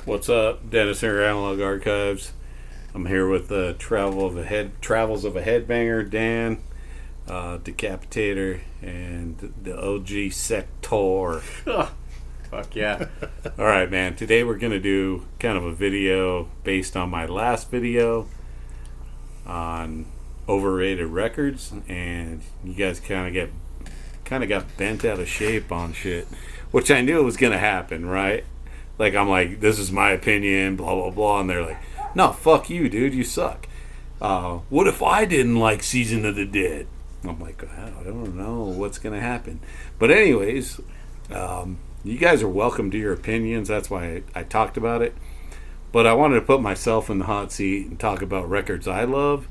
What's up, Dennis here, Analog Archives. I'm here with the Travels of a Headbanger, Dan, Decapitator, and the OG SEKTOR. Fuck yeah. Alright, man. Today we're going to do kind of a video based on my last video on overrated records, and you guys kind of got bent out of shape on shit, which I knew was going to happen, right? Like, I'm like, this is my opinion, blah, blah, blah. And they're like, no, fuck you, dude. You suck. What if I didn't like Season of the Dead? I'm like, I don't know what's going to happen. But anyways, you guys are welcome to your opinions. That's why I talked about it. But I wanted to put myself in the hot seat and talk about records I love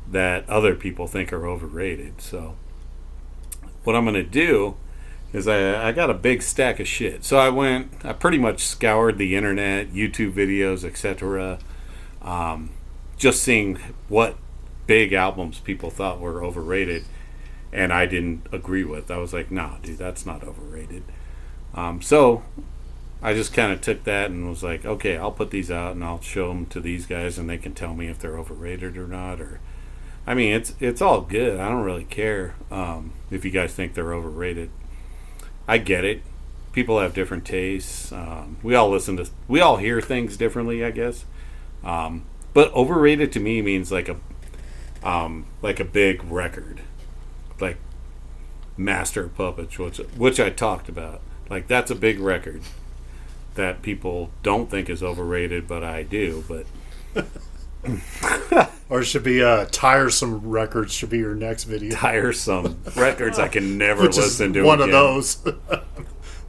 that other people think are overrated. So what I'm going to do is I got a big stack of shit. So I pretty much scoured the internet, YouTube videos, etc. Just seeing what big albums people thought were overrated and I didn't agree with. I was like, nah, dude, that's not overrated. So I just kind of took that and was like, okay, I'll put these out and I'll show them to these guys and they can tell me if they're overrated or not. Or, I mean, it's all good. I don't really care if you guys think they're overrated. I get it. People have different tastes. We all hear things differently, I guess. But overrated to me means like a big record, like Master of Puppets, which I talked about. Like, that's a big record that people don't think is overrated, but I do. But or it should be tiresome records. Should be your next video. Tiresome records I can never listen to. One again. of those.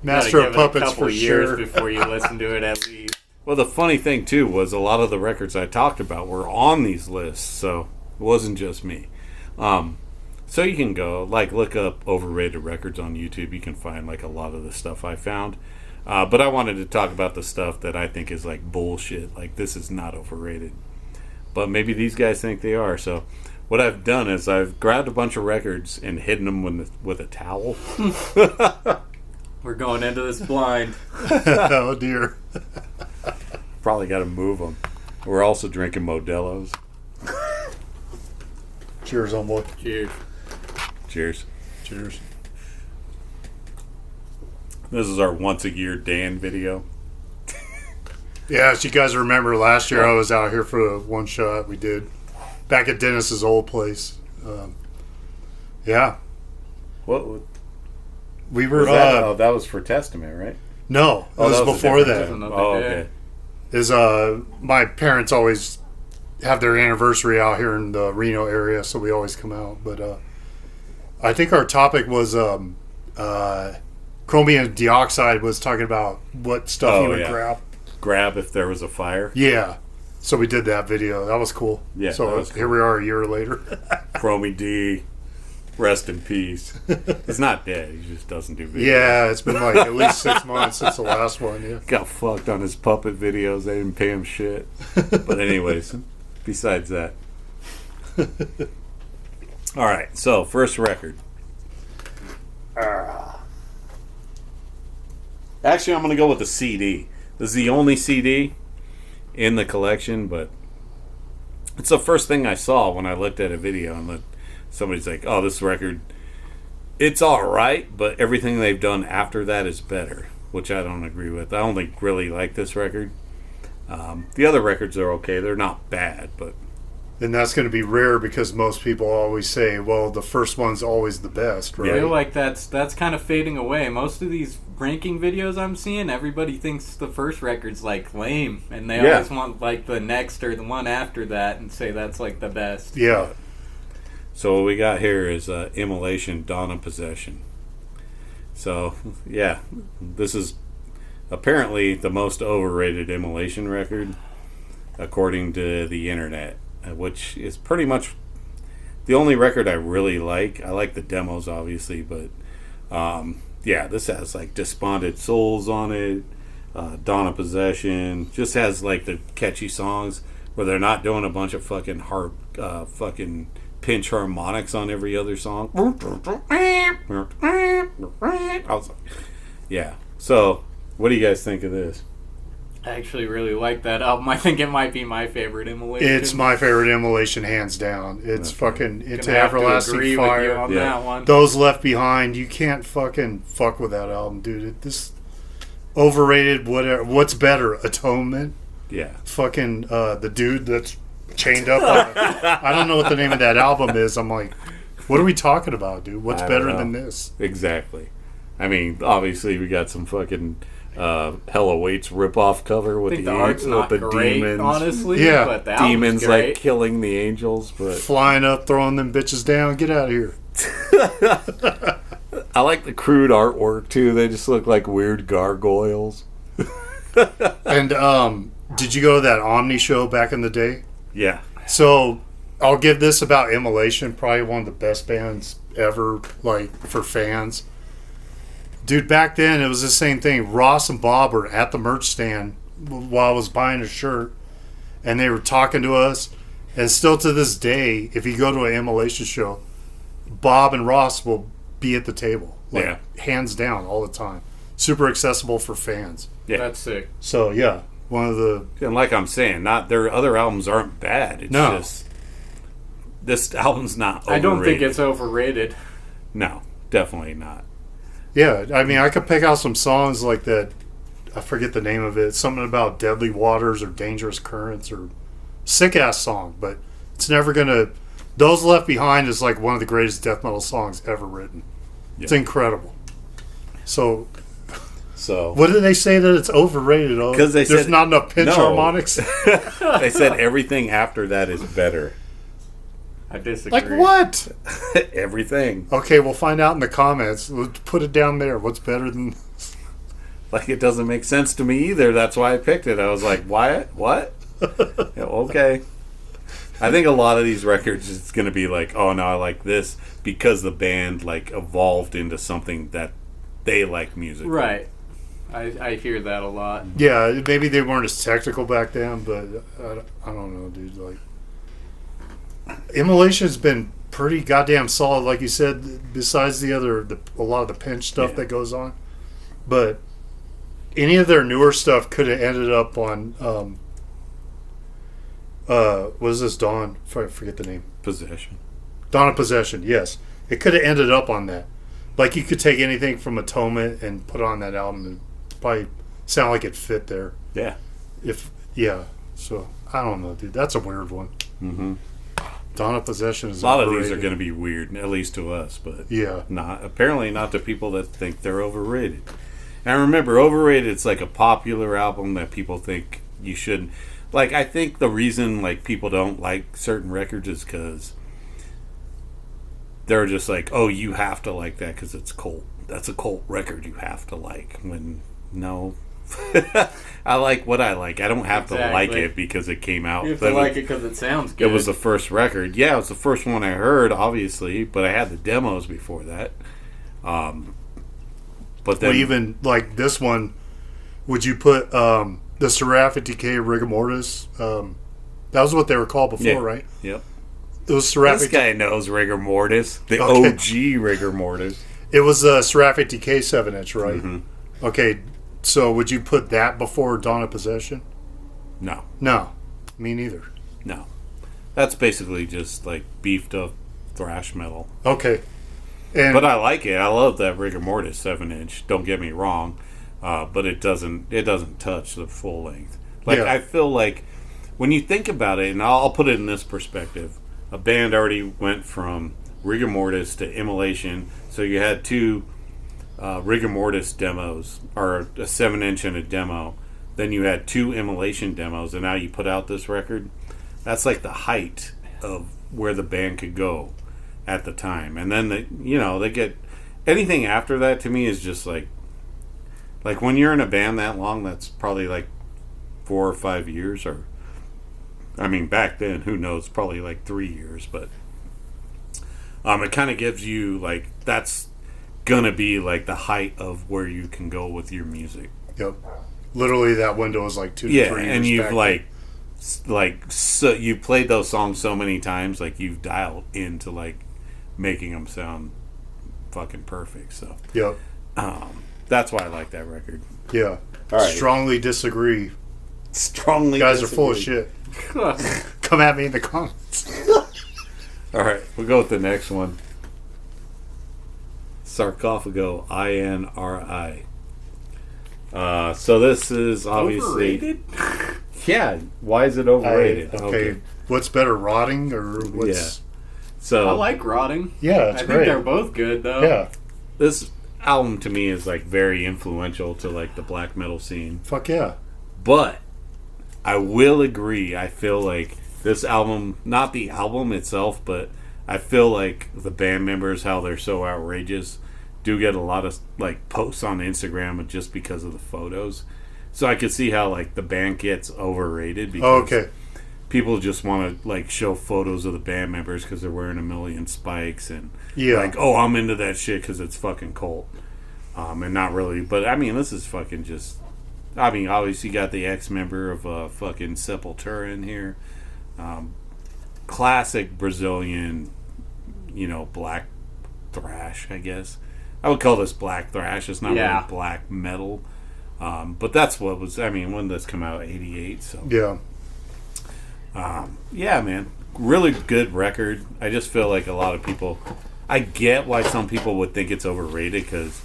Master of Puppets for sure. Before you listen to it, at least. Well, the funny thing too was a lot of the records I talked about were on these lists, so it wasn't just me. So you can go look up overrated records on YouTube. You can find like a lot of the stuff I found. But I wanted to talk about the stuff that I think is like bullshit. Like, this is not overrated. But maybe these guys think they are. So what I've done is I've grabbed a bunch of records and hidden them with a towel. We're going into this blind. Oh, dear. Probably got to move them. We're also drinking Modelo's. Cheers, homeboy. Cheers. Cheers. Cheers. This is our once-a-year Dan video. Yeah, as you guys remember, last year I was out here for a one shot we did back at Dennis's old place. Yeah. What we were. That was for Testament, right? No, it was before that. Oh, okay. My parents always have their anniversary out here in the Reno area, so we always come out. But I think our topic was chromium dioxide was talking about what stuff you would grab if there was a fire. Yeah. So we did that video. That was cool. Yeah. So here we are a year later. Chromie D, rest in peace. He's not dead. He just doesn't do videos. Yeah, it's been like at least 6 months since the last one. Yeah. Got fucked on his puppet videos. They didn't pay him shit. But anyways, besides that. All right. So first record. Actually, I'm going to go with the CD. This is the only CD in the collection, but it's the first thing I saw when I looked at a video and somebody's like, oh, this record, it's all right, but everything they've done after that is better, which I don't agree with. I only really like this record. The other records are okay. They're not bad, but... And that's going to be rare because most people always say, well, the first one's always the best, right? I feel like that's kind of fading away. Most of these ranking videos I'm seeing, everybody thinks the first record's like lame, and they always want like the next or the one after that and say that's like the best. Yeah. So what we got here is Immolation, Dawn of Possession. So, yeah, this is apparently the most overrated Immolation record according to the internet, which is pretty much the only record I really like. I like the demos, obviously, but yeah, this has like Despondent Souls on it, Dawn of Possession. Just has like the catchy songs where they're not doing a bunch of fucking fucking pinch harmonics on every other song. I was like, yeah. So, what do you guys think of this? I actually really like that album. I think it might be my favorite Immolation. It's my favorite Immolation, hands down. It's fucking Into Gonna have to Everlasting agree with Fire. you on that one. Those Left Behind, you can't fucking fuck with that album, dude. This overrated, whatever. What's better, Atonement? Yeah. Fucking the dude that's chained up. I don't know what the name of that album is. I'm like, what are we talking about, dude? What's better than this? Exactly. I mean, obviously, we got some fucking Hell Awaits ripoff cover with the art's not the great, demons. honestly. Yeah. But the Demons great. like killing the angels, but Flying up, throwing them bitches down. Get out of here. I like the crude artwork too. They just look like weird gargoyles. And did you go to that Omni show back in the day? Yeah. So I'll give this about Immolation, probably one of the best bands ever, like for fans. Dude, back then it was the same thing. Ross and Bob were at the merch stand while I was buying a shirt, and they were talking to us. And still to this day, if you go to an Immolation show, Bob and Ross will be at the table, like hands down, all the time. Super accessible for fans. Yeah. That's sick. So yeah, one of the And like I'm saying, not their other albums aren't bad. It's No. just this album's not overrated. I don't think it's overrated. No, definitely not. Yeah, I mean, I could pick out some songs like that. I forget the name of it. Something about Deadly Waters or Dangerous Currents or sick ass song, but it's never gonna. Those Left Behind is like one of the greatest death metal songs ever written. It's incredible. So, what did they say that it's overrated? Because they there's said not enough pinch no. harmonics. They said everything after that is better. I disagree. Like what? Everything. Okay, we'll find out in the comments. Let's put it down there. What's better than? Like it doesn't make sense to me either. That's why I picked it. I was like, what? Yeah, okay. I think a lot of these records it's going to be like, oh no, I like this because the band like evolved into something that they like music. Right. I hear that a lot. Yeah, maybe they weren't as technical back then, but I don't know, dude. Like, Immolation's been pretty goddamn solid, like you said. Besides a lot of the pinch stuff that goes on, but any of their newer stuff could have ended up on what is this, Dawn? I forget the name. Possession. Dawn of Possession. Yes, it could have ended up on that. Like you could take anything from Atonement and put on that album and probably sound like it fit there. Yeah. So I don't know, dude. That's a weird one. Mm-hmm. Dawn of Possession is a lot of these are going to be weird, at least to us, but apparently not to people that think they're overrated. And remember, overrated, it's like a popular album that people think you shouldn't. Like, I think the reason like people don't like certain records is because they're just like, oh, you have to like that because it's cult. That's a cult record you have to like. When no, I like what I like. I don't have to like it because it came out. You have to like it because it sounds good. It was the first record. Yeah, it was the first one I heard, obviously, but I had the demos before that. But then, even like this one, would you put the Seraphic Decay Rigor Mortis? That was what they were called before, right? Yep. It was Seraphic. This guy knows Rigor Mortis, the OG Rigor Mortis. It was Seraphic Decay 7-inch, right? Mm-hmm. Okay, so would you put that before Dawn of Possession? No, me neither. No, that's basically just like beefed up thrash metal. Okay, but I like it. I love that Rigor Mortis 7-inch. Don't get me wrong, but it doesn't touch the full length. Like I feel like when you think about it, and I'll put it in this perspective. A band already went from Rigor Mortis to Immolation, so you had two Rigor Mortis demos, or a 7-inch and a demo. Then you had two Immolation demos, and now you put out this record. That's like the height of where the band could go at the time. And then they get anything after that. To me is just like when you're in a band that long, that's probably like 4 or 5 years, or I mean, back then, who knows, probably like 3 years, but it kind of gives you, like, that's gonna be, like, the height of where you can go with your music. Yep. Literally, that window is like 2 to 3 years. Yeah, and you've, so you played those songs so many times, like, you've dialed into, like, making them sound fucking perfect, so. Yep. That's why I like that record. Yeah. All right. Strongly disagree. strongly You guys are disagree. full of shit. Come at me in the comments. All right, we'll go with the next one. Sarcófago, I.N.R.I. So this is obviously Overrated? Yeah. Why is it overrated? Okay. What's better, rotting or what's? So I like Rotting. Yeah, it's I great. think they're both good though. Yeah. this album to me is like very influential to like the black metal scene. Fuck yeah. But I will agree. I feel like this album, not the album itself, but I feel like the band members, how they're so outrageous, do get a lot of like posts on Instagram just because of the photos. So I could see how like the band gets overrated because people just want to like show photos of the band members because they're wearing a million spikes and like, oh, I'm into that shit because it's fucking Cult, and not really. But I mean, this is fucking just. I mean, obviously you got the ex-member of fucking Sepultura in here. Classic Brazilian, black thrash, I guess. I would call this black thrash. It's not really black metal. But that's what was, when did this come out? 88, so. Yeah. Yeah, man. Really good record. I just feel like a lot of people, I get why some people would think it's overrated because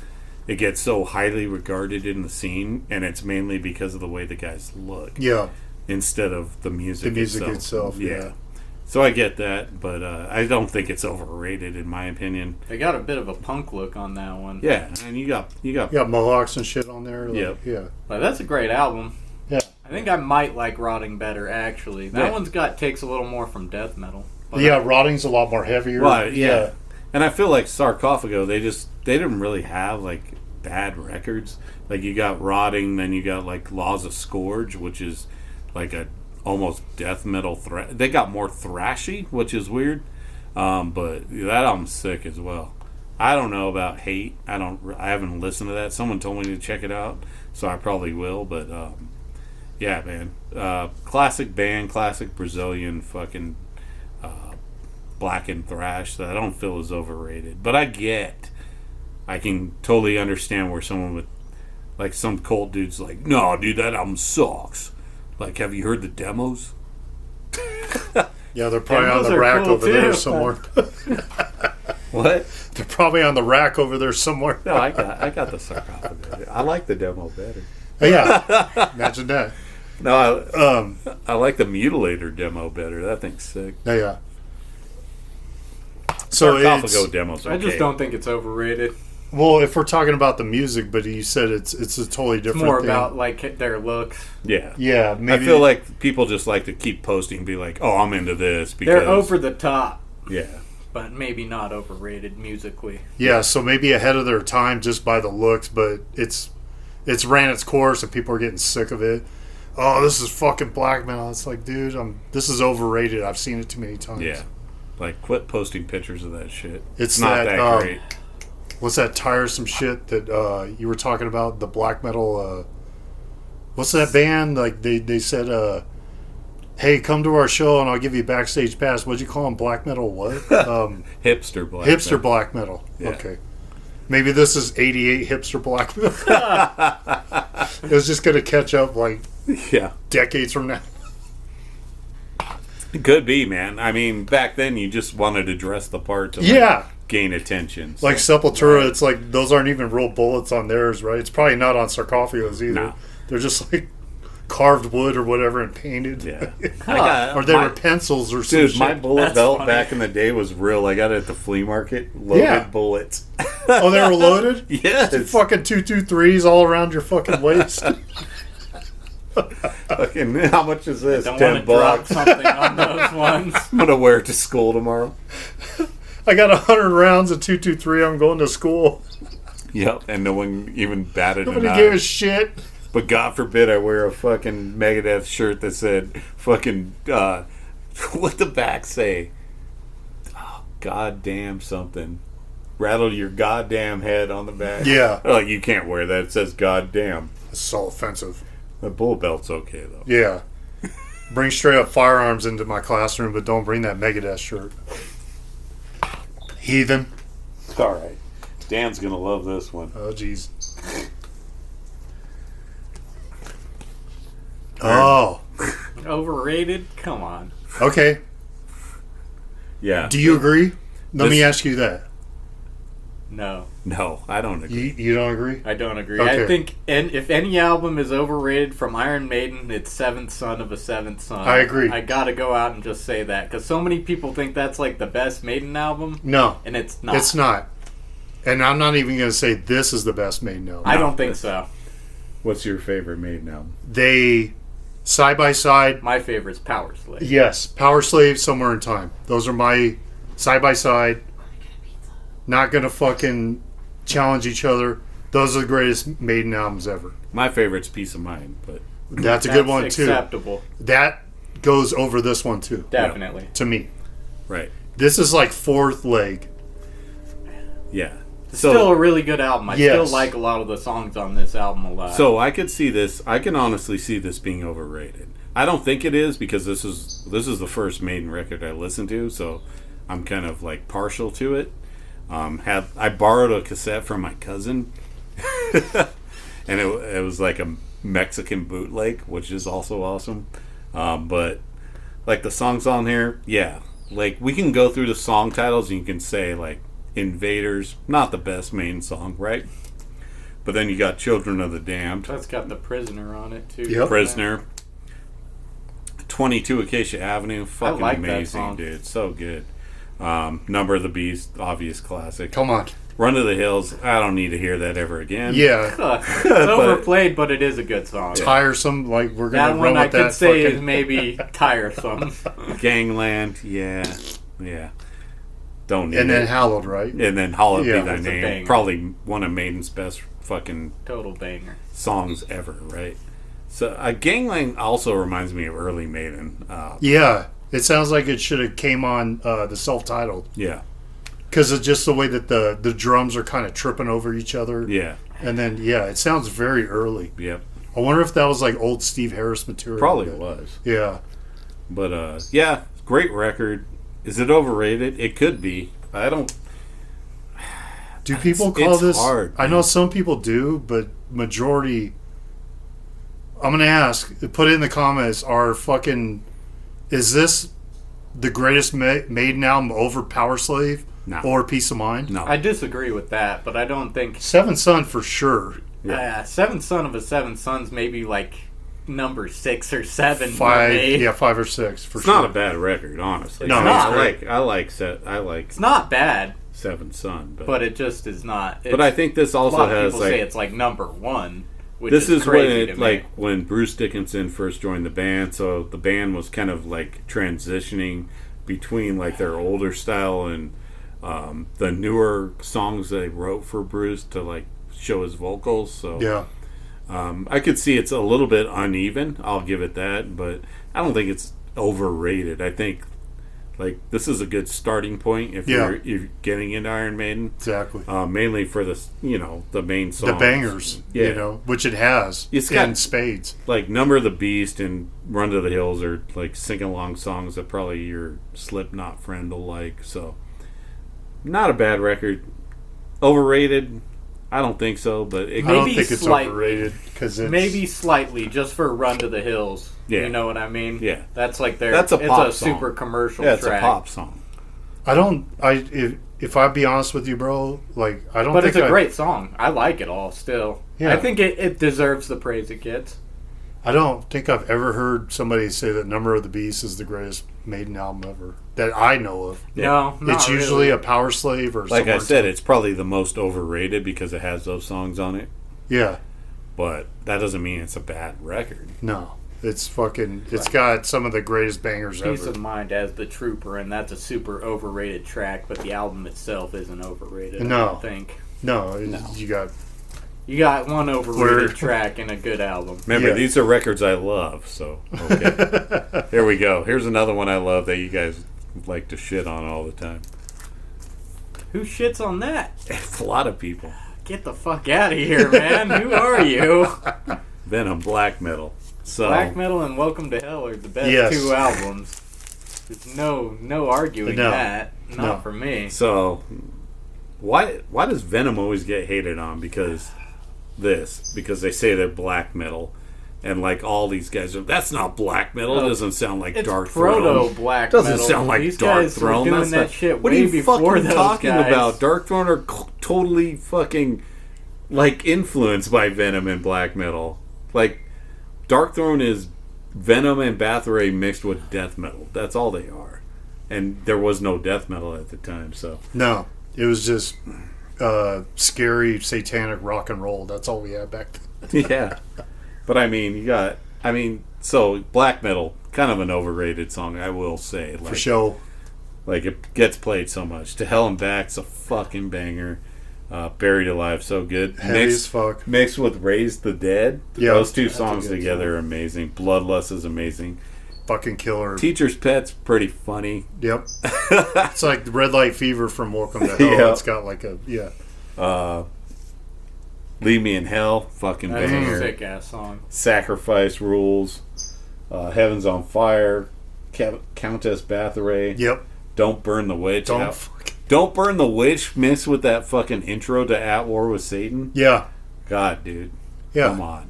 it gets so highly regarded in the scene, and it's mainly because of the way the guys look. Yeah. Instead of the music itself. Yeah. So I get that, but I don't think it's overrated in my opinion. They got a bit of a punk look on that one. Yeah, and you got mohawks and shit on there. Like, yeah. But that's a great album. Yeah. I think I might like Rotting better actually. That one's takes a little more from death metal. But Rotting's a lot more heavier. Right, yeah. And I feel like Sarcófago, they didn't really have like bad records. Like you got Rotting, then you got like Laws of Scourge, which is like a almost death metal thrash. They got more thrashy, which is weird. But that album's sick as well. I don't know about Hate. I haven't listened to that. Someone told me to check it out, so I probably will. But yeah, man. Classic band, classic Brazilian fucking black and thrash that I don't feel is overrated. But I can totally understand where someone would, like some Cult dude's like, no, dude, that album sucks. Like, have you heard the demos? Yeah, they're probably on the rack over there somewhere. What? They're probably on the rack over there somewhere. No, I got the Sarcófago. I like the demo better. Yeah, imagine that. No, I like the Mutilator demo better. That thing's sick. Yeah. So Sarcófago demos. Okay. I just don't think it's overrated. Well, if we're talking about the music, but you said it's a totally different. It's more thing. about like their looks. Yeah. Yeah. Maybe I feel like people just like to keep posting and be like, "Oh, I'm into this." Because they're over the top. Yeah. But maybe not overrated musically. Yeah. So maybe ahead of their time just by the looks, but it's ran its course and people are getting sick of it. Oh, this is fucking black metal. It's like, dude, this is overrated. I've seen it too many times. Yeah. Like, quit posting pictures of that shit. It's not that great. What's that tiresome shit that you were talking about? The black metal. What's that band? Like they said, "Hey, come to our show and I'll give you a backstage pass." What'd you call them? Black metal? What? Hipster black. Hipster metal. black metal. Yeah. Okay. Maybe this is '88 hipster black metal. It was just gonna catch up like decades from now. It could be, man. I mean, back then you just wanted to dress the part to gain attention. So. Like Sepultura, it's like those aren't even real bullets on theirs, right? It's probably not on Sarcófagos either. No. They're just like carved wood or whatever and painted. Yeah. Or they were pencils or something. Dude, my bullet belt back in the day was real. I got it at the flea market. Loaded bullets. Oh, they were loaded? Yes. Fucking 223s all around your fucking waist. Fucking, how much is this? Don't $10. Drop something on those ones. I'm gonna wear it to school tomorrow. I got 100 rounds of 223. I'm going to school. Yep, and no one even batted an eye. Nobody gave a shit. But God forbid I wear a fucking Megadeth shirt that said fucking what the back say? Oh, goddamn something. Rattle your goddamn head on the back. Yeah. Like, you can't wear that. It says goddamn. It's so offensive. The bullet belt's okay though. Yeah. Bring straight up firearms into my classroom, but don't bring that Megadeth shirt. Heathen. Alright. Dan's gonna love this one. Oh, jeez. Oh. Overrated? Come on. Okay. Yeah. Do you agree? Let me ask you that. No. No, I don't agree. You don't agree? I don't agree. Okay. I think if any album is overrated from Iron Maiden, it's Seventh Son of a Seventh Son. I agree. I gotta go out and just say that, because so many people think that's like the best Maiden album. No. And it's not. It's not. And I'm not even going to say this is the best Maiden album. I don't think so. What's your favorite Maiden album? They, side by side. My favorite's Power Slave. Yes. Power Slave, Somewhere in Time. Those are my side by side. Not going to fucking challenge each other. Those are the greatest Maiden albums ever. My favorite's Peace of Mind, but That's a good one, too. Acceptable. That goes over this one, too. Definitely. To me. right. This is like fourth leg. Yeah. It's still a really good album. I Yes. still like a lot of the songs on this album a lot. So I could see this. I can honestly see this being overrated. I don't think it is, because this is the first Maiden record I listened to, so I'm kind of like partial to it. I borrowed a cassette from my cousin, and it was like a Mexican bootleg, which is also awesome. But like the songs on here, yeah, like we can go through the song titles and you can say like Invaders, not the best Maiden song, right? But then you got Children of the Damned. That's got The Prisoner on it, too. Yep. Prisoner. 22 Acacia Avenue. Fucking like that amazing, song. dude. So good. Number of the Beast, obvious classic. Come on. Run to the Hills. I don't need to hear that ever again. Yeah. It's overplayed, but it is a good song. Tiresome. Like, we're going That to one run I with could that say is fucking... maybe tiresome. Gangland. Yeah. Yeah. Don't need And then it. Hallowed, right? And then Hallowed Yeah. Be Thy It's a Name. banger. Probably one of Maiden's best fucking Total banger. songs ever, right? So Gangland also reminds me of early Maiden. Yeah. It sounds like it should have came on the self-titled. Yeah. Because of just the way that the drums are kind of tripping over each other. Yeah. And then, yeah, it sounds very early. Yep. I wonder if that was like old Steve Harris material. Probably was. Yeah. But yeah, great record. Is it overrated? It could be. I don't. Do people call it's this? hard, I know some people do, but majority. I'm gonna ask. Put it in the comments. Is this the greatest Maiden album over Power Slave No. or Peace of Mind? No. I disagree with that, but I don't think... Seventh Son for sure. Seventh Son of a Seventh Son's maybe like number 6 or 7 for Five, me. yeah, 5 or 6 for It's sure. not a bad record, honestly. No, I it's like. great. I like. It's not bad, Seventh Son, but it just is not. but I think this a also lot of has people say like. it's like number 1, which This is when crazy it, to me. like when Bruce Dickinson first joined the band, so the band was kind of like transitioning between like their older style and the newer songs they wrote for Bruce to like show his vocals. So Yeah. I could see it's a little bit uneven. I'll give it that, but I don't think it's overrated. I think like this is a good starting point if Yeah. you're getting into Iron Maiden, Exactly. mainly for the the main songs, The bangers, Yeah. which it has It's got- in spades. like Number of the Beast and Run to the Hills are like sing along songs that probably your Slipknot friend will like. So not a bad record. Overrated? I don't think so, but it I don't Maybe think it's slightly. overrated because it's maybe slightly, just for Run to the Hills. Yeah. You know what I mean? Yeah. That's like their. That's a pop It's a song. super commercial yeah, it's track. a pop song. I don't. If I be honest with you, bro, like I don't. But think it's a I- great song. I like it all still. Yeah. I think it deserves the praise it gets. I don't think I've ever heard somebody say that Number of the Beast is the greatest Maiden album ever that I know of. No, not It's usually really. a Power Slave or Like I Somewhere said, in it's probably the most overrated because it has those songs on it. Time. Yeah, But that doesn't mean it's a bad record. no, it's fucking. It's got some of the greatest bangers Peace ever. of Mind as the Trooper, and that's a super overrated track, but the album itself isn't overrated. I No. don't think. No, No. you got. You got one overrated Word. track in a good album. Remember, Yeah. these are records I love, so okay. Here we go. Here's another one I love that you guys like to shit on all the time. Who shits on that? It's a lot of people. Get the fuck out of here, man. Who are you? Venom, black metal. So Black Metal and Welcome to Hell are the best Yes. 2 albums. There's no arguing No. that. Not No. for me. So why does Venom always get hated on? Because they say they're black metal, And like all these guys are, that's not black metal. It doesn't sound like Dark Throne. Proto black metal. Doesn't sound like these Dark guys Throne. Were doing that's that shit what way are you before fucking those talking guys. about? Dark Throne are totally fucking like influenced by Venom and black metal. Like Dark Throne is Venom and Bathory mixed with death metal. That's all they are. And there was no death metal at the time, so no, it was just scary satanic rock and roll. That's all we had back then. yeah. But I mean, so black metal, kind of an overrated song, I will say. Like, for sure. Like, it gets played so much. To Hell and Back's a fucking banger. Buried Alive, so good. Heavy as fuck. Mixed with Raise the Dead. Yeah, those two that's songs a good together song. are amazing. Bloodlust is amazing. Fucking killer. Teacher's Pet's pretty funny. Yep. It's like the Red Light Fever from Welcome to Hell. Yeah. It's got like a, Leave Me in Hell, fucking That's banger. a sick ass song. Sacrifice Rules. Heaven's on Fire. Countess Bathory. Yep. Don't Burn the Witch. Don't Don't Burn the Witch mixed with that fucking intro to At War with Satan. Yeah. God, dude. Yeah. Come on.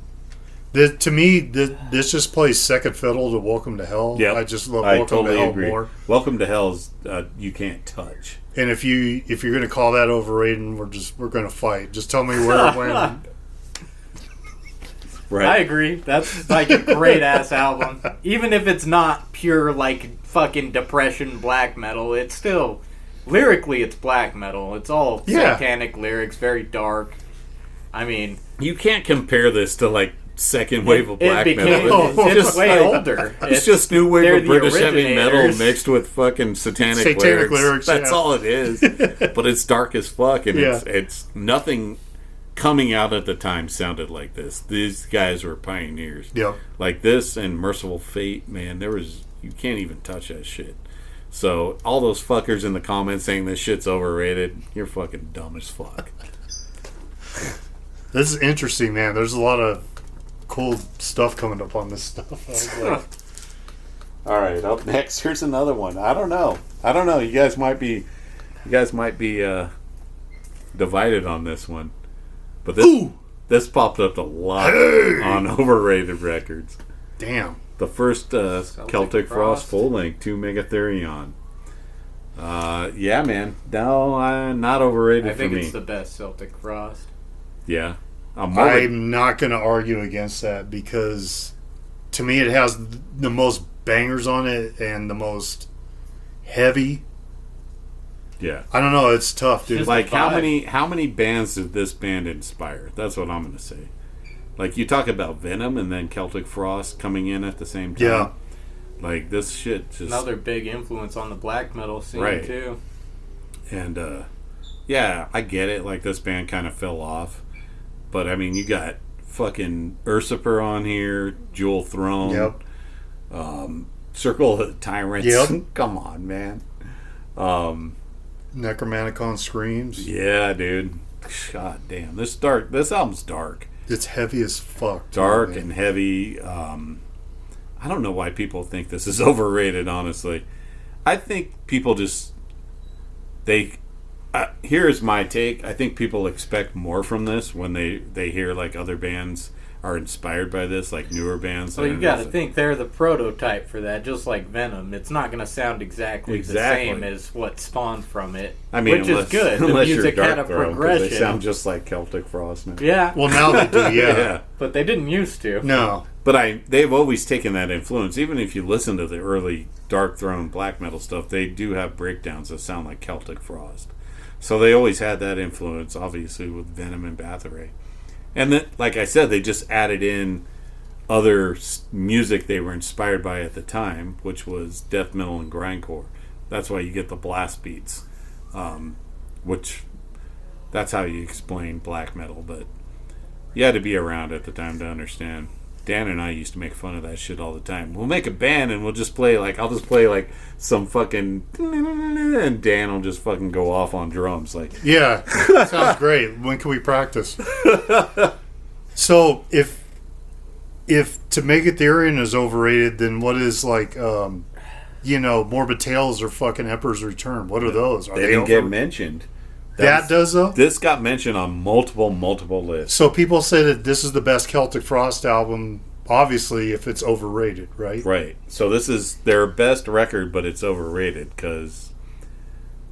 To me, this just plays second fiddle to Welcome to Hell. Yep. I just love I Welcome totally to Hell agree. more. Welcome to Hell's you can't touch. And if you're going to call that overrated, we're going to fight. Just tell me where it went. Right. I agree. That's like a great ass album. Even if it's not pure like fucking depression black metal, it's still lyrically it's black metal. It's all satanic lyrics, very dark. I mean, You can't compare this to like second wave of black metal. It's way older. It's just new wave they're of the British heavy metal originators. mixed with fucking satanic lyrics. That's all it is. But it's dark as fuck, and it's nothing coming out at the time sounded like this. These guys were pioneers. Yep. Like this and Merciful Fate, man, you can't even touch that shit. So all those fuckers in the comments saying this shit's overrated, you're fucking dumb as fuck. This is interesting, man. There's a lot of cool stuff coming up on this stuff. I was like, All right, up next, here's another one. I don't know. You guys might be divided on this one, but this popped up a lot on Overrated Records. damn. The first Celtic Frost full length, 2 Megatherion. Yeah, man. No, not overrated I think for me. it's the best Celtic Frost. Yeah, I'm not going to argue against that because to me it has the most bangers on it and the most heavy. Yeah. I don't know. It's tough, dude. Just Like the vibe. how many bands did this band inspire? That's what I'm going to say. Like you talk about Venom and then Celtic Frost coming in at the same time. Yeah. Like this shit just Another big influence on the black metal scene Right. too. And yeah, I get it. Like this band kind of fell off, but I mean, you got fucking Usurper on here, Jewel Throne, Yep. Circle of the Tyrants. Yep. Come on, man. Necromanicon Screams. Yeah, dude. God damn, this album's dark. It's heavy as fuck. Dark man. and heavy. I don't know why people think this is overrated, honestly. I think people just here's my take. I think people expect more from this when they hear like other bands are inspired by this, like newer bands. Well, you got to think they're the prototype for that, just like Venom. It's not going to sound exactly the same as what spawned from it, I mean, which is good. The unless music you're had a Dark Throne, 'cause progression. they sound just like Celtic Frost now. Yeah, Well, now they do, yeah. Yeah. but they didn't used to. No. But they've always taken that influence. Even if you listen to the early Dark Throne black metal stuff, they do have breakdowns that sound like Celtic Frost. So they always had that influence, obviously, with Venom and Bathory. And then, like I said, they just added in other music they were inspired by at the time, which was death metal and grindcore. That's why you get the blast beats, which that's how you explain black metal. But you had to be around at the time to understand. Dan and I used to make fun of that shit all the time. We'll make a band and we'll just play I'll just play like some fucking, and Dan will just fucking go off on drums like. Yeah. Sounds great. When can we practice? So if To Megatherion is overrated, then what is like Morbid Tales or fucking Emperor's Return? What are those? Are They didn't get over- mentioned. That does though? This got mentioned on multiple lists. So people say that this is the best Celtic Frost album obviously if it's overrated, right? Right. So this is their best record, but it's overrated because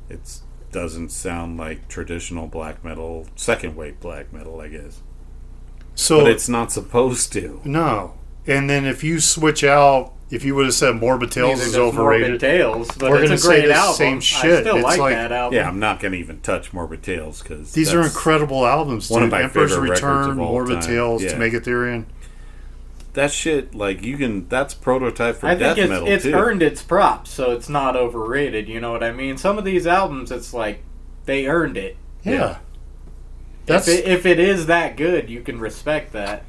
it doesn't sound like traditional black metal, second wave black metal, I guess. So but it's not supposed to. No. And then if you switch out, if you would have said Morbid Tales is overrated, Morbid Tales, but we're it's a great say the album. same shit. I still It's like that album. Yeah, I'm not going to even touch Morbid Tales because these are incredible albums. One dude. of my Emperor's favorite records Return, of all Morbid time. Tales, Yeah. To Make Ethereum. That shit, like that's prototype for I death think metal it's too. earned its props, so it's not overrated. You know what I mean? Some of these albums, it's like they earned it. Yeah. If it is that good, you can respect that.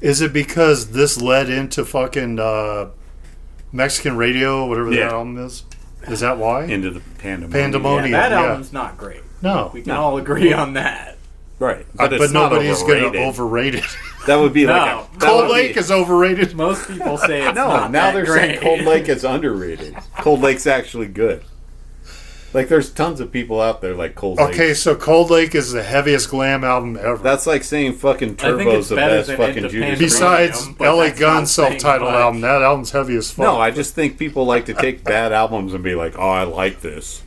Is it because this led into fucking Mexican Radio, whatever that album is? Is that why? Into the Pandemonium. Yeah, that album's not great. No. We can all agree on that. Right. But it's not nobody's going to overrated. overrate it. That would be like No. Cold Lake is overrated. Most people say it's No, not now that they're great. saying Cold Lake is underrated. Cold Lake's actually good. Like, there's tons of people out there like Cold Lake. Okay, so Cold Lake is the heaviest glam album ever. That's like saying fucking I think Turbo's it's the better best than fucking Independent Judas. Besides Premium, but LA that's Gun's not saying self-titled much. album, that album's heavy as fuck. No, I just think people like to take bad albums and be like, oh, I like this.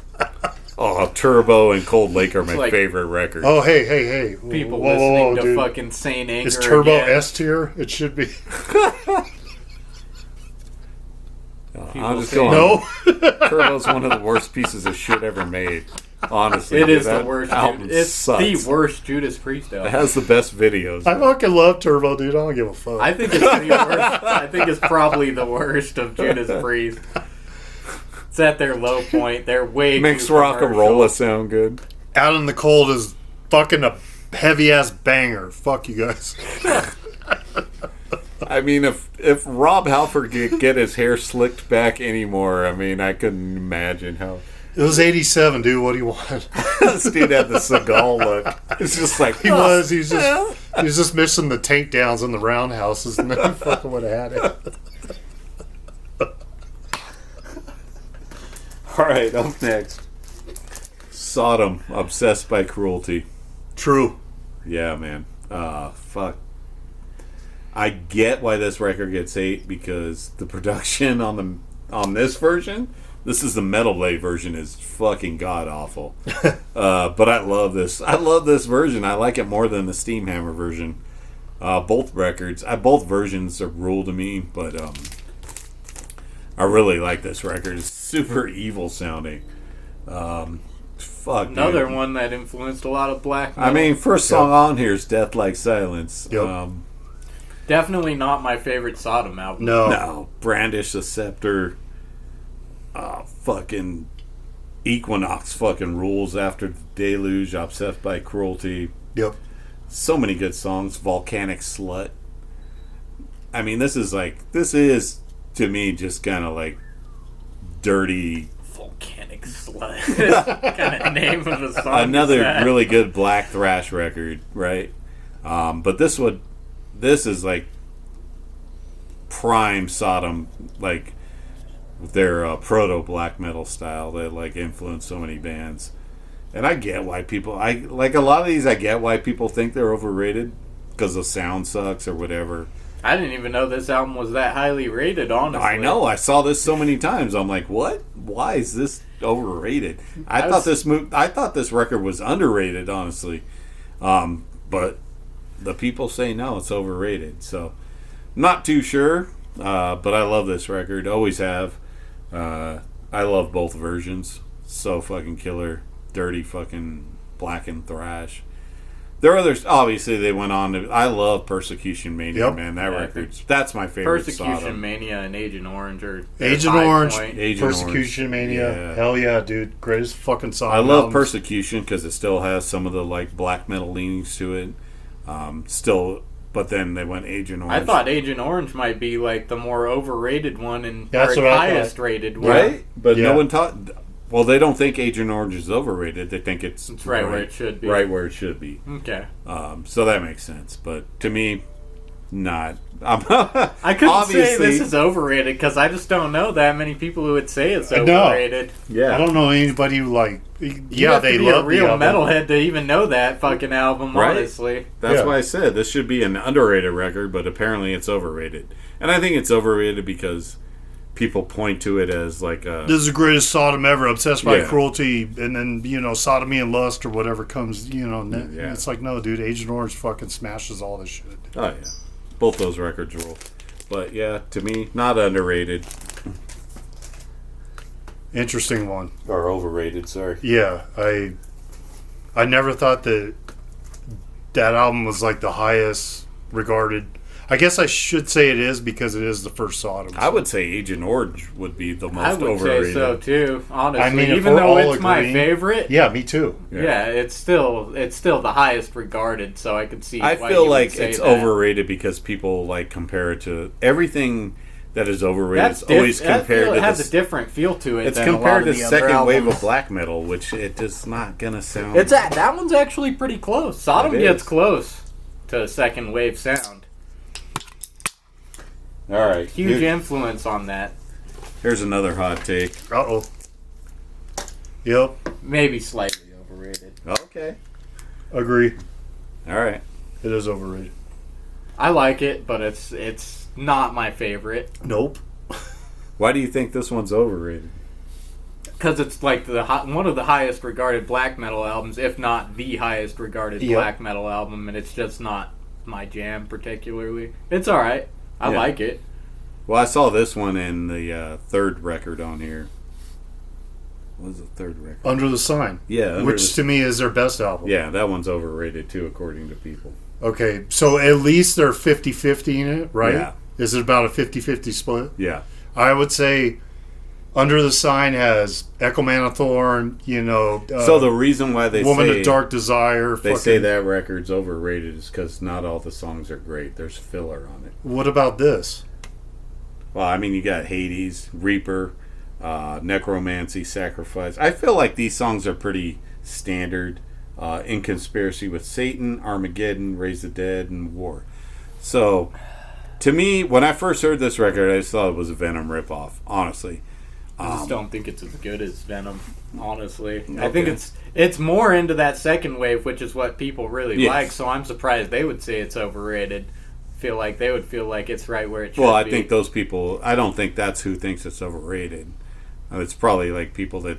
Oh, Turbo and Cold Lake are my like- favorite records. Oh, hey. People Whoa, listening to dude. fucking Saint Anger Is Turbo again. S tier? It should be. I'm just say- going. No? Turbo's one of the worst pieces of shit ever made. Honestly, It is that the worst. album It's sucks. the worst Judas Priest It album. has the best videos. I fucking love Turbo, dude. I don't give a fuck. I think it's the worst. I think it's probably the worst of Judas Priest. It's at their low point. They're way Makes too rock and commercial. roll sound good. Out in the Cold is fucking a heavy-ass banger. Fuck you guys. I mean, if Rob Halford could get his hair slicked back anymore, I mean, I couldn't imagine how. It was 87, dude. What do you want? This dude had the Seagal look. It's just like He was just missing the takedowns in the roundhouses, and then he fucking would have had it. All right, up next, Sodom, Obsessed by Cruelty. True. Yeah, man. Fuck. I get why this record gets 8 because the production on this version, this is the Metal Blade version, is fucking god awful. But I love this. I love this version. I like it more than the Steamhammer version. Both records, both versions are rule to me, but I really like this record. It's super evil sounding. Fuck, Another dude. one that influenced a lot of black metal. I mean, first song on here is Death Like Silence. Yep. Definitely not my favorite Sodom album. No, Brandish the Scepter. Fucking Equinox fucking rules. After the Deluge, Obsessed by Cruelty. Yep. So many good songs. Volcanic Slut. I mean, this is to me just kind of like dirty. Volcanic Slut. What kind of name of a song Another is that? really good black thrash record, right? But this is like prime Sodom, like their proto black metal style that like influenced so many bands. And I get why people, I like a lot of these. I get why people think they're overrated because the sound sucks or whatever. I didn't even know this album was that highly rated, honestly. I know. I saw this so many times. I'm like, what? Why is this overrated? I thought this record was underrated, honestly. But the people say no, it's overrated. So, not too sure. But I love this record. Always have. I love both versions. So fucking killer. Dirty fucking black and thrash. There are others. Obviously, they went on to. I love Persecution Mania, Yep. man. That record's that's my favorite. Persecution Sodom. Mania and Agent Orange are Agent high Orange, point. Agent Persecution Orange. Mania. Yeah. Hell yeah, dude. Greatest fucking song. I love Persecution because it still has some of the like black metal leanings to it. But then they went Agent Orange. I thought Agent Orange might be like the more overrated one and That's or what I highest thought. rated one. right, but Yeah. no one taught. Well, they don't think Agent Orange is overrated. They think it's right where it should be. Right where it should be. Okay. So that makes sense. But to me, not. I couldn't say this is overrated because I just don't know that many people who would say it's overrated. Yeah, I don't know anybody who like. You have to be a real metalhead to even know that fucking album. Right? Honestly, that's why I said this should be an underrated record, but apparently it's overrated. And I think it's overrated because people point to it as like this is the greatest Sodom ever, obsessed by cruelty, and then sodomy and lust or whatever comes. It's like, no, dude, I.N.R.I fucking smashes all this shit. Oh yeah. Both those records rule. But yeah, to me, not underrated. Interesting one. Or overrated, sorry. Yeah, I never thought that album was like the highest regarded. I guess I should say it is because it is the first Sodom. I would say Agent Orange would be the most overrated. I would say so too, honestly. I mean, even though it's my favorite. Yeah, me too. Yeah, it's still the highest regarded, so I could see why I feel like it's overrated because people like compare it to everything that is overrated. It's always compared to it has a different feel to it. It's compared to the second wave of black metal, which it is not gonna sound. That one's actually pretty close. Sodom gets close to second wave sound. All right. Huge influence on that. Here's another hot take. Uh-oh. Yep. Maybe slightly overrated. Okay. Agree. All right. It is overrated. I like it, but it's not my favorite. Nope. Why do you think this one's overrated? Because it's like one of the highest regarded black metal albums, if not the highest regarded black metal album, and it's just not my jam particularly. It's all right. I like it. Well, I saw this one in the third record on here. What was the third record? Under the Sign. Yeah. Which to me is their best album. Yeah, that one's overrated too, according to people. Okay, so at least they're 50-50 in it, right? Yeah. Is it about a 50-50 split? Yeah. I would say Under the Sign has Echo Man of Thorn, so the reason why they Woman of Dark Desire. They say that record's overrated is because not all the songs are great. There's filler on it. What about this? Well, I mean, you got Hades, Reaper, Necromancy, Sacrifice. I feel like these songs are pretty standard. In Conspiracy with Satan, Armageddon, Raise the Dead, and War. So, to me, when I first heard this record, I just thought it was a Venom ripoff, honestly. I just don't think it's as good as Venom, honestly. Okay. I think it's more into that second wave, which is what people really like, so I'm surprised they would say it's overrated. Feel like they would feel like it's right where it should be. Well, I think those people, I don't think that's who thinks it's overrated. It's probably like people that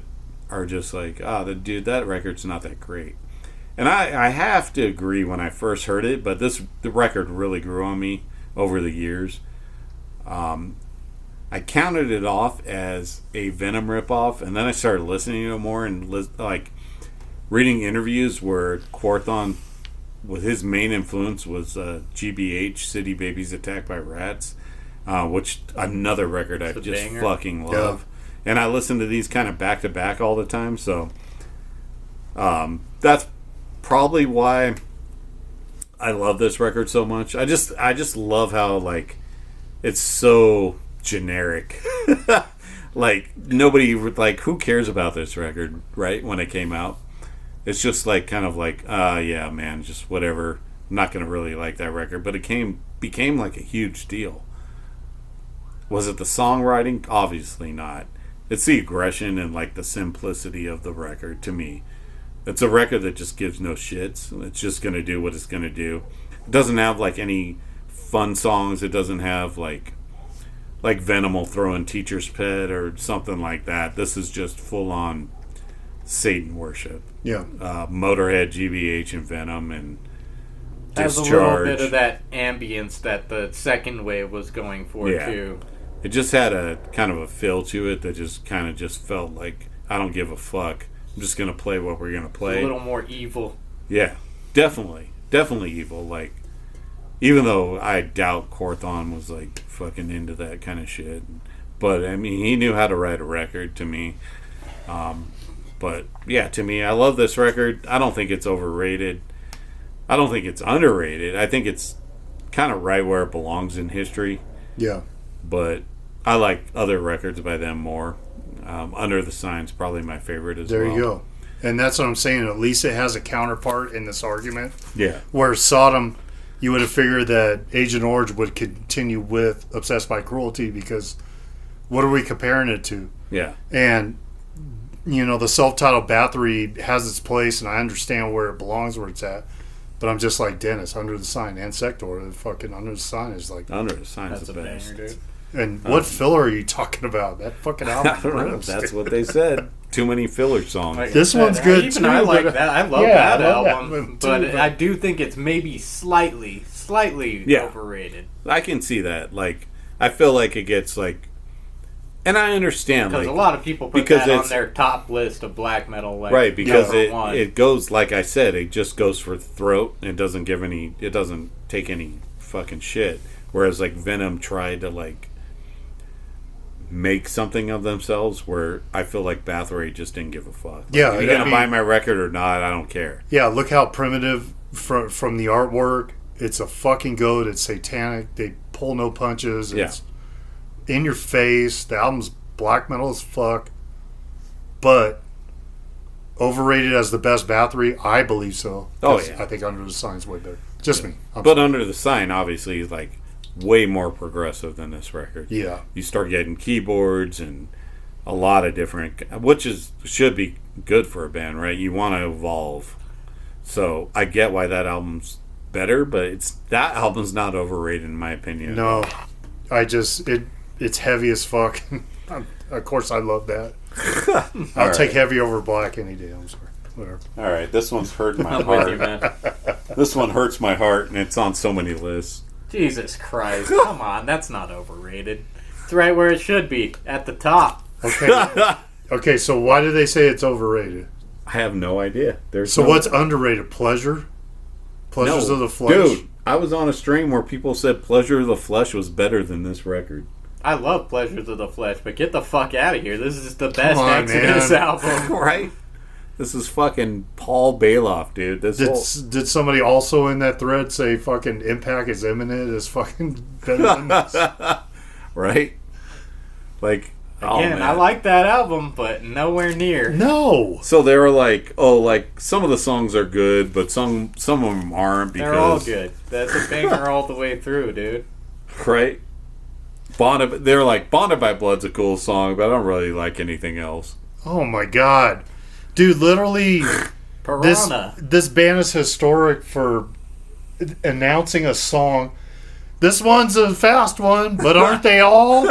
are just like, dude, that record's not that great. And I have to agree when I first heard it, but the record really grew on me over the years. I counted it off as a Venom ripoff, and then I started listening to it more and reading interviews where Quorthon, with his main influence was GBH, City Babies Attacked by Rats, which another record I just fucking love. Yeah. And I listen to these kind of back to back all the time, so that's probably why I love this record so much. I just love how it's so generic. Nobody who cares about this record, right? When it came out, it's just yeah, man, just whatever. I'm not gonna really like that record, but it became like a huge deal. Was it the songwriting? Obviously not. It's the aggression and the simplicity of the record to me. It's a record that just gives no shits. It's just gonna do what it's gonna do. It doesn't have any fun songs. It doesn't have like Venom will throw in Teacher's Pet or something like that. This is just full on Satan worship. Yeah. Motorhead, GBH, and Venom, and has a little bit of that ambience that the second wave was going for too. It just had a kind of a feel to it that just kind of just felt like, I don't give a fuck. I'm just gonna play what we're gonna play. It's a little more evil. Yeah, definitely evil. Even though I doubt Quorthon was fucking into that kind of shit, but I mean, he knew how to write a record to me. But yeah, to me, I love this record. I don't think it's overrated. I don't think it's underrated. I think it's kind of right where it belongs in history. Yeah. But I like other records by them more. Under the Sign's probably my favorite as well. There you go. And that's what I'm saying. At least it has a counterpart in this argument. Yeah. Where Sodom, you would have figured that Agent Orange would continue with Obsessed by Cruelty, because what are we comparing it to? Yeah. And, you know, the self-titled Bathory has its place, and I understand where it belongs, where it's at. But I'm just like Dennis, Under the Sign and Sektor. The fucking Under the Sign is like... Under the Sign is the a best. banger, dude. And what filler are you talking about? That fucking album. I don't know. That's what they said. Too many filler songs. Like This I said, one's good even too, I like but- that. I love Yeah, that I love that album, one too, but but- I do think it's maybe slightly Yeah. overrated. I can see that. Like, I feel like it gets like, and I understand Because like a lot of people put because that on it's- their top list of black metal. Like, right because number one. it goes like I said, it just goes for throat. It doesn't give any. It doesn't take any fucking shit. Whereas like Venom tried to like make something of themselves, where I feel like Bathory just didn't give a fuck. Like, Yeah, if you're gonna buy my record or not, I don't care. Yeah, look how primitive from the artwork. It's a fucking goat. It's satanic. They pull no punches. It's in your face. The album's black metal as fuck. But overrated as the best Bathory, I believe so. Oh, 'Cause yeah. I think Under the Sign's way better. Just me. But Under the Sign, obviously, is like way more progressive than this record. Yeah. You start getting keyboards and a lot of different, which should be good for a band, right? You want to evolve. So I get why that album's better, but that album's not overrated in my opinion. No, it's heavy as fuck. Of course, I love that. I'll take heavy over black any day. I'm sorry. Whatever. All right, this one's hurting my I'm with you, heart. man. This one hurts my heart, and it's on so many lists. Jesus Christ. Come on, that's not overrated. It's right where it should be, at the top. Okay. Okay, so why do they say it's overrated? I have no idea. So what's underrated? Pleasure? Pleasures of the Flesh? Dude, I was on a stream where people said Pleasure of the Flesh was better than this record. I love Pleasures of the Flesh, but get the fuck out of here. This is the best on, Exodus man. album. Right? This is fucking Paul Bailoff, dude. Did somebody also in that thread say fucking Impact is Imminent is fucking better than this? Right? Like, Again, man. I like that album, but nowhere near. No. So they were like, oh, like some of the songs are good, but some of them aren't because They're all good. That's a banger all the way through, dude. right? They're like Bonded by Blood's a cool song, but I don't really like anything else. Oh my god. Dude, literally Piranha. this band is historic for announcing a song. This one's a fast one, but aren't they all?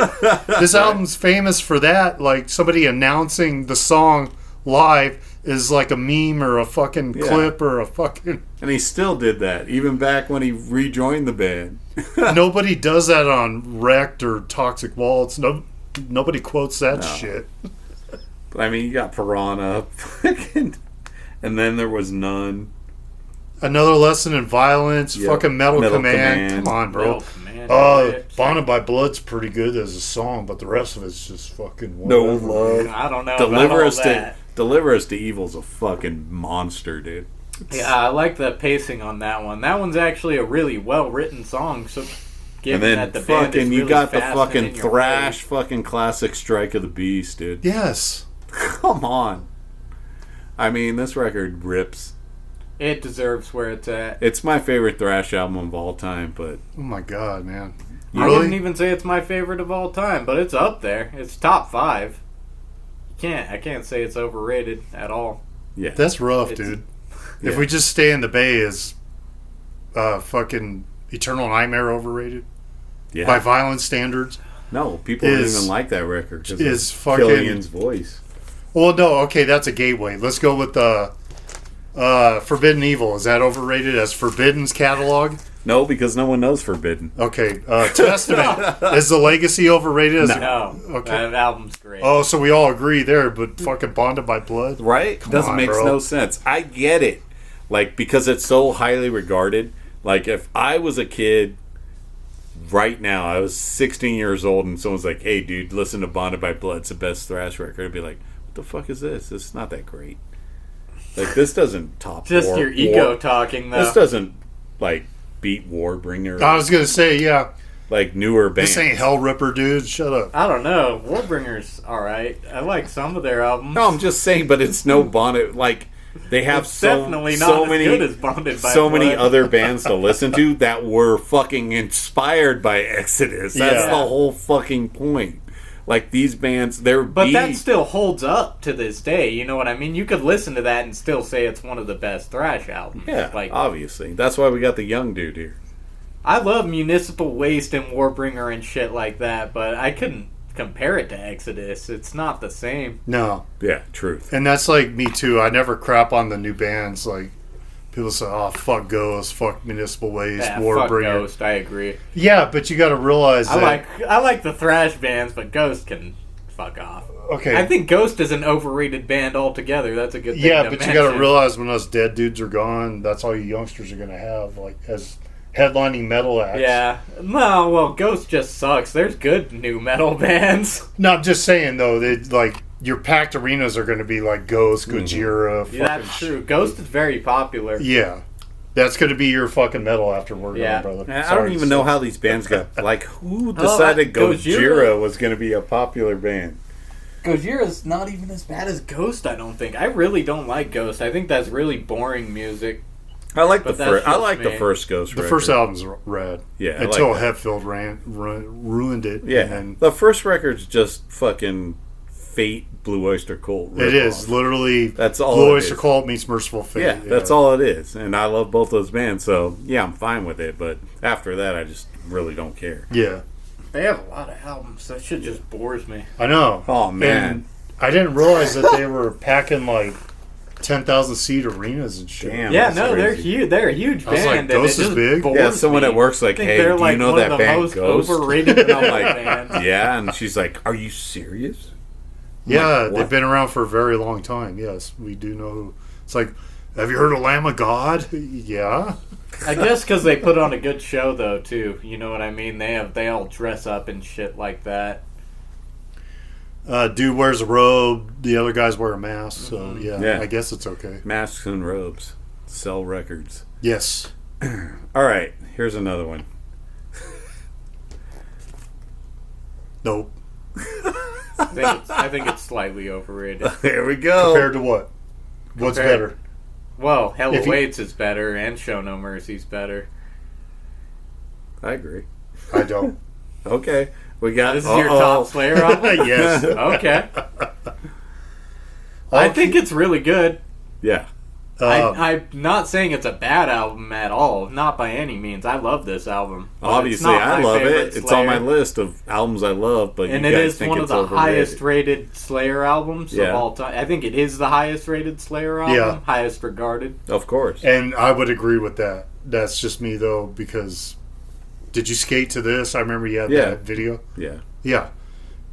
This album's famous for that. Like, somebody announcing the song live is like a meme or a fucking clip or a fucking... And he still did that, even back when he rejoined the band. Nobody does that on Wrecked or Toxic Waltz. Nobody quotes that shit. But I mean, you got Piranha, and then there was None. Another Lesson in Violence, Yep. fucking Metal Metal Command. Command. Come on, bro. Metal Command, Bonded by Blood's pretty good as a song, but the rest of it's just fucking No whatever. Love. I don't know Deliver about Us all that. Deliver Us to Evil's a fucking monster, dude. Yeah, I like the pacing on that one. That one's actually a really well-written song. So, given And then that the band is fucking, really you got the fast and fucking in your thrash, face. fucking classic Strike of the Beast, dude. Yes. Come on. I mean, this record rips. It deserves where it's at. It's my favorite thrash album of all time, but Oh my god, man. I Really? wouldn't even say it's my favorite of all time, but it's up there. It's top 5. I can't say it's overrated at all. yeah. That's rough, It's- dude. Yeah. If we just stay in the Bay, is fucking Eternal Nightmare overrated? yeah. By violent standards? No, people don't is- even like that record because is of fucking- Killian's voice. Well, no, okay, that's a gateway. Let's go with Forbidden Evil. Is that overrated as Forbidden's catalog? No, because no one knows Forbidden. Okay, Testament. Is the Legacy overrated? As No, Okay. that album's great. Oh, so we all agree there, but fucking Bonded by Blood? Right? Doesn't on, make bro. no sense. I get it. Like, because it's so highly regarded. Like, if I was a kid right now, I was 16 years old, and someone's like, hey, dude, listen to Bonded by Blood. It's the best thrash record. I'd be like, what the fuck is this? It's not that great. Like, this doesn't top Just War- your ego War- talking, though. This doesn't, like, beat Warbringer. I was going to say, yeah, Like, newer bands. this ain't Hell Ripper, dude. Shut up. I don't know. Warbringer's alright. I like some of their albums. No, I'm just saying, but it's no Bonnet. Like, they have It's definitely not as good as Bonded by so many Blood. other bands to listen to that were fucking inspired by Exodus. That's the whole fucking point. Like, these bands, But that still holds up to this day, you know what I mean? You could listen to that and still say it's one of the best thrash albums. Yeah, like, obviously. That's why we got the young dude here. I love Municipal Waste and Warbringer and shit like that, but I couldn't compare it to Exodus. It's not the same. No. Yeah, truth. And that's like me too. I never crap on the new bands. Like, people say, oh, fuck Ghost, fuck Municipal Waste, Yeah, Warbringer. fuck Ghost, I agree. Yeah, but you got to realize that... I like the thrash bands, but Ghost can fuck off. Okay. I think Ghost is an overrated band altogether. That's a good thing Yeah, to but mention. you got to realize when those dead dudes are gone, that's all you youngsters are going to have, like, as headlining metal acts. Yeah. No, well, Ghost just sucks. There's good new metal bands. No, I'm just saying, though, that, like, your packed arenas are going to be like Ghost, Gojira, Yeah, that's true. Ghost is very popular. Yeah. That's going to be your fucking metal after we're done, brother. Man, I Sorry don't to even say. know how these bands got... Like, who decided Gojira was going to be a popular band? Gojira's not even as bad as Ghost, I don't think. I really don't like Ghost. I think that's really boring music. I like But the that's first. I just like the me. first Ghost. The record. first album's rad. Yeah, I until like that. Hetfield ruined it. Yeah, And then the first record's just fucking Fate, Blue Oyster Cult. it is literally That's all Blue it Oyster is. Cult meets Merciful Fate. Yeah, that's all it is, and I love both those bands. So yeah, I'm fine with it. But after that, I just really don't care. Yeah, They have a lot of albums. That shit just bores me. I know. Oh man, And I didn't realize that they were packing like 10,000 seat arenas and shit. Damn. Yeah, that's no, they're crazy. huge. They're a huge I was like, band. and Ghost it is just big? bores Yeah, someone me. at work's like, I think "Hey, they're do you like know one that of the band most Ghost?" overrated And I'm metal like, bands. yeah, and she's like, "Are you serious?" I'm Yeah, like, they've "What?" been around for a very long time. Yes, we do know who. It's like, have you heard of Lamb of God? Yeah. I guess because they put on a good show, though, too. You know what I mean? They all dress up and shit like that. Dude wears a robe. The other guys wear a mask. So, Yeah. I guess it's okay. Masks and robes sell records. Yes. All right, here's another one. Nope. I think it's slightly overrated. There we go. Compared to what? What's Compared- better? Well, Hell If you- Awaits is better, and Show No Mercy's better. I agree. I don't. Okay, we got This is your top Slayer album? Yes. Okay. I think it's really good. Yeah. I'm not saying it's a bad album at all. Not by any means. I love this album. But it's Obviously, not I my love favorite it. It's on my Slayer. list of albums I love, but And you it guys is think one of it's the overrated. highest rated Slayer albums Yeah. of all time. I think it is the highest rated Slayer album. Yeah. Highest regarded. Of course. And I would agree with that. That's just me, though, because did you skate to this? I remember you had Yeah. that video. Yeah. Yeah.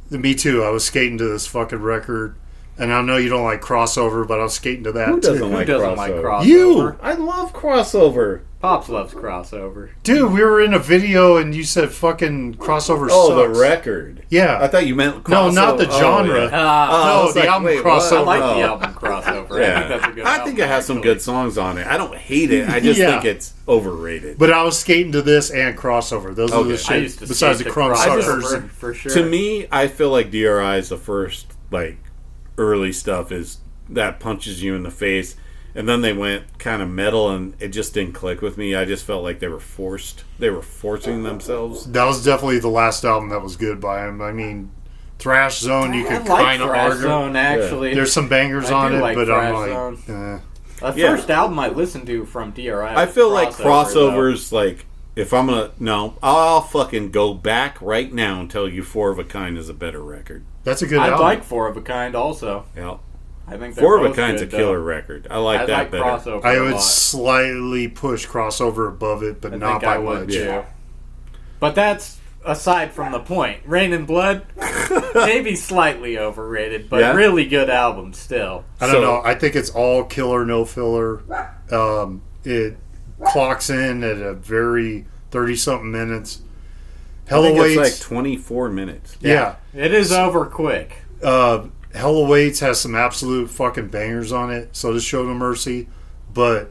Me too. I was skating to this fucking record. And I know you don't like crossover, but I was skating to that Who doesn't too. Who like doesn't like crossover? crossover? You! I love crossover. Pops loves crossover. Dude, we were in a video and you said fucking crossover Oh, sucks. the record. Yeah. I thought you meant crossover. No, not the Oh, genre. yeah. I no, was the like, album wait, crossover. what? like Oh. the album crossover. I think that's a good I album, think it has some actually. good songs on it. I don't hate it. I just Yeah. think it's overrated. But I was skating to this and crossover. Those are Okay. the I shit. used to Besides the skate crumb crossover suckers. for sure. To me, I feel like DRI is the first, like, early stuff is that punches you in the face. And then they went kind of metal, and it just didn't click with me. I just felt like they were forced. They were forcing themselves. That was definitely the last album that was good by him. I mean, Thrash Zone, you I could like kind of Thrash argue. Zone, actually. There's some bangers I on do it, like but I'm Thrash like, Zone. eh. The Yeah. first album I listened to from DRI I was feel like Crossover, crossovers, like, if I'm gonna, no, I'll fucking go back right now and tell you Four of a Kind is a better record. That's a good though. I album. like Four of a Kind also. Yeah. I think they're Four of a both Kind's a good, killer though. record. I like I that like better. Crossover I a would lot. slightly push crossover above it, but I not think by I would much. too. Yeah. But that's aside from the point. Rain and Blood, maybe slightly overrated, but Yeah? really good album still. I don't So- know. I think it's all killer, no filler. It clocks in at a very 30-something minutes. I Hell think it's Awaits. like 24 minutes. Yeah. It is over quick. Hell Awaits has some absolute fucking bangers on it. So does Show No Mercy. But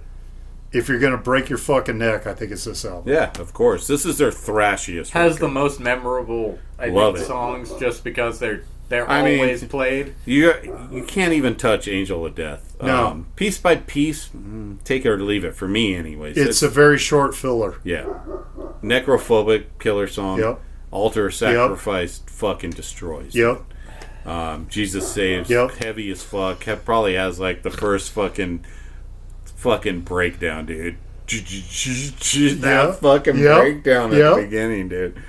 if you're gonna break your fucking neck, I think it's this album. Yeah, of course. This is their thrashiest. Has record. the most memorable, I Love think, it. songs just because they're I mean, always played. You can't even touch Angel of Death. No. Piece by piece, take it or leave it. For me, anyways. It's a very short filler. Yeah. Necrophobic killer song. Yep. Altar Sacrifice fucking destroys. Yep. Jesus Saves. Yep. Heavy as fuck. Probably has like the first fucking breakdown, dude. That fucking breakdown at the beginning, dude.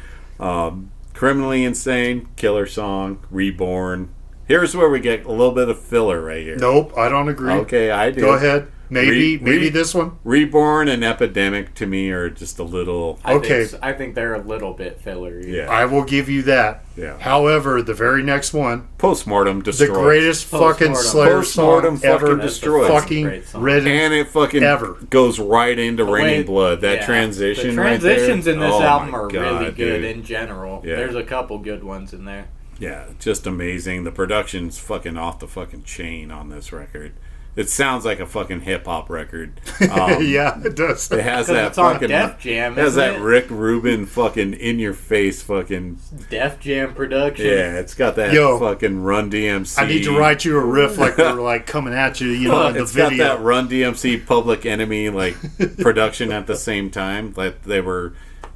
Criminally Insane, killer song, Reborn. Here's where we get a little bit of filler right here. Nope, I don't agree. Okay, I do. Go ahead. Maybe this one. Reborn and Epidemic to me are just a little. I think they're a little bit fillery. Yeah. I will give you that. Yeah. However, the very next one, Postmortem destroys. the greatest fucking Slayer Postmortem song ever. fucking destroys. Fucking written And it fucking ever goes right into Raining Blood. That Yeah. transition The right there. transitions in this Oh album my are God, really good dude. in general. Yeah. There's a couple good ones in there. Yeah, just amazing. The production's fucking off the fucking chain on this record. It sounds like a fucking hip hop record. yeah, it does. It has 'Cause that it's on fucking. Def Jam, It has isn't that it? Rick Rubin fucking in your face fucking. Def Jam production. Yeah, it's got that Yo, fucking Run DMC. I need to write you a riff like they're like coming at you, you know, in the It's got video. that Run DMC Public Enemy like production at the same time. Like they were